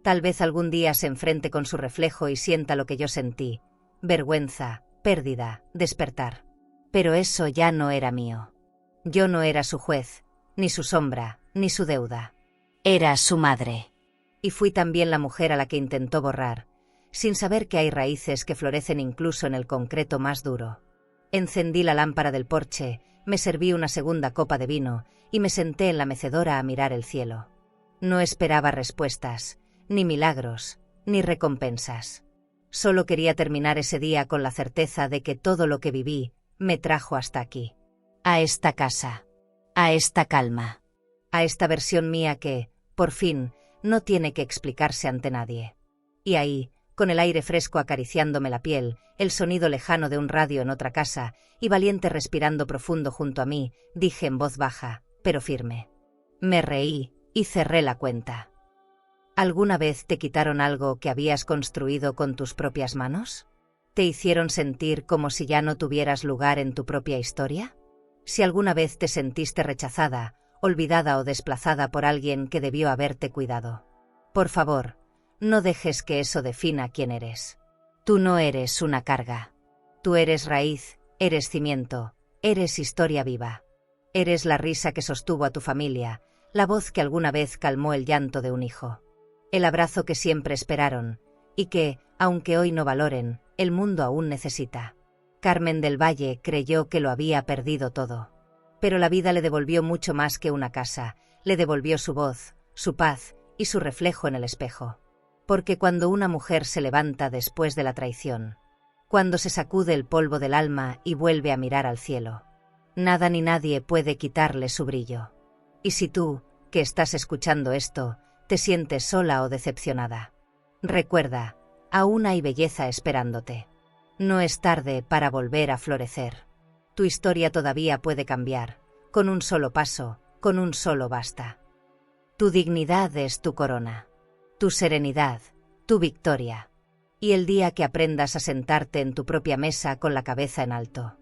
Tal vez algún día se enfrente con su reflejo y sienta lo que yo sentí. Vergüenza, pérdida, despertar. Pero eso ya no era mío. Yo no era su juez, ni su sombra, ni su deuda. Era su madre. Y fui también la mujer a la que intentó borrar, sin saber que hay raíces que florecen incluso en el concreto más duro. Encendí la lámpara del porche, me serví una segunda copa de vino y me senté en la mecedora a mirar el cielo. No esperaba respuestas, ni milagros, ni recompensas. Solo quería terminar ese día con la certeza de que todo lo que viví me trajo hasta aquí. A esta casa. A esta calma. A esta versión mía que, por fin, no tiene que explicarse ante nadie. Y ahí, con el aire fresco acariciándome la piel, el sonido lejano de un radio en otra casa, y Valiente respirando profundo junto a mí, dije en voz baja, pero firme. Me reí y cerré la cuenta. ¿Alguna vez te quitaron algo que habías construido con tus propias manos? ¿Te hicieron sentir como si ya no tuvieras lugar en tu propia historia? Si alguna vez te sentiste rechazada, olvidada o desplazada por alguien que debió haberte cuidado, por favor, no dejes que eso defina quién eres. Tú no eres una carga. Tú eres raíz, eres cimiento, eres historia viva. Eres la risa que sostuvo a tu familia, la voz que alguna vez calmó el llanto de un hijo. El abrazo que siempre esperaron, y que, aunque hoy no valoren, el mundo aún necesita. Carmen del Valle creyó que lo había perdido todo. Pero la vida le devolvió mucho más que una casa, le devolvió su voz, su paz y su reflejo en el espejo. Porque cuando una mujer se levanta después de la traición, cuando se sacude el polvo del alma y vuelve a mirar al cielo, nada ni nadie puede quitarle su brillo. Y si tú, que estás escuchando esto, te sientes sola o decepcionada, recuerda, aún hay belleza esperándote. No es tarde para volver a florecer. Tu historia todavía puede cambiar, con un solo paso, con un solo basta. Tu dignidad es tu corona, tu serenidad, tu victoria. Y el día que aprendas a sentarte en tu propia mesa con la cabeza en alto,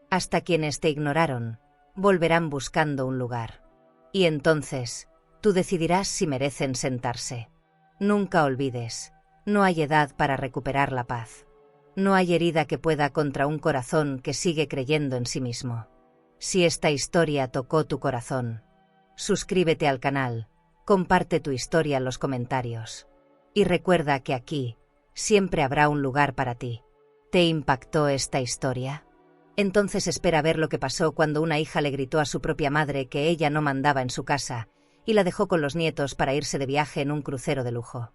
hasta quienes te ignoraron, volverán buscando un lugar. Y entonces, tú decidirás si merecen sentarse. Nunca olvides, no hay edad para recuperar la paz. No hay herida que pueda contra un corazón que sigue creyendo en sí mismo. Si esta historia tocó tu corazón, suscríbete al canal, comparte tu historia en los comentarios. Y recuerda que aquí, siempre habrá un lugar para ti. ¿Te impactó esta historia? Entonces espera ver lo que pasó cuando una hija le gritó a su propia madre que ella no mandaba en su casa, y la dejó con los nietos para irse de viaje en un crucero de lujo.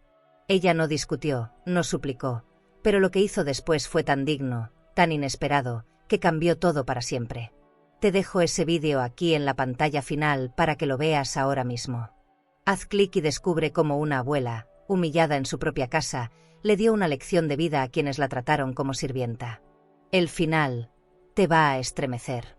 Ella no discutió, no suplicó, pero lo que hizo después fue tan digno, tan inesperado, que cambió todo para siempre. Te dejo ese vídeo aquí en la pantalla final para que lo veas ahora mismo. Haz clic y descubre cómo una abuela, humillada en su propia casa, le dio una lección de vida a quienes la trataron como sirvienta. El final te va a estremecer.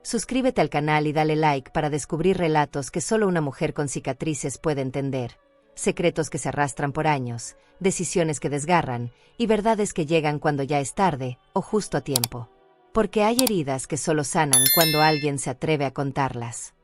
Suscríbete al canal y dale like para descubrir relatos que solo una mujer con cicatrices puede entender, secretos que se arrastran por años, decisiones que desgarran y verdades que llegan cuando ya es tarde o justo a tiempo. Porque hay heridas que solo sanan cuando alguien se atreve a contarlas.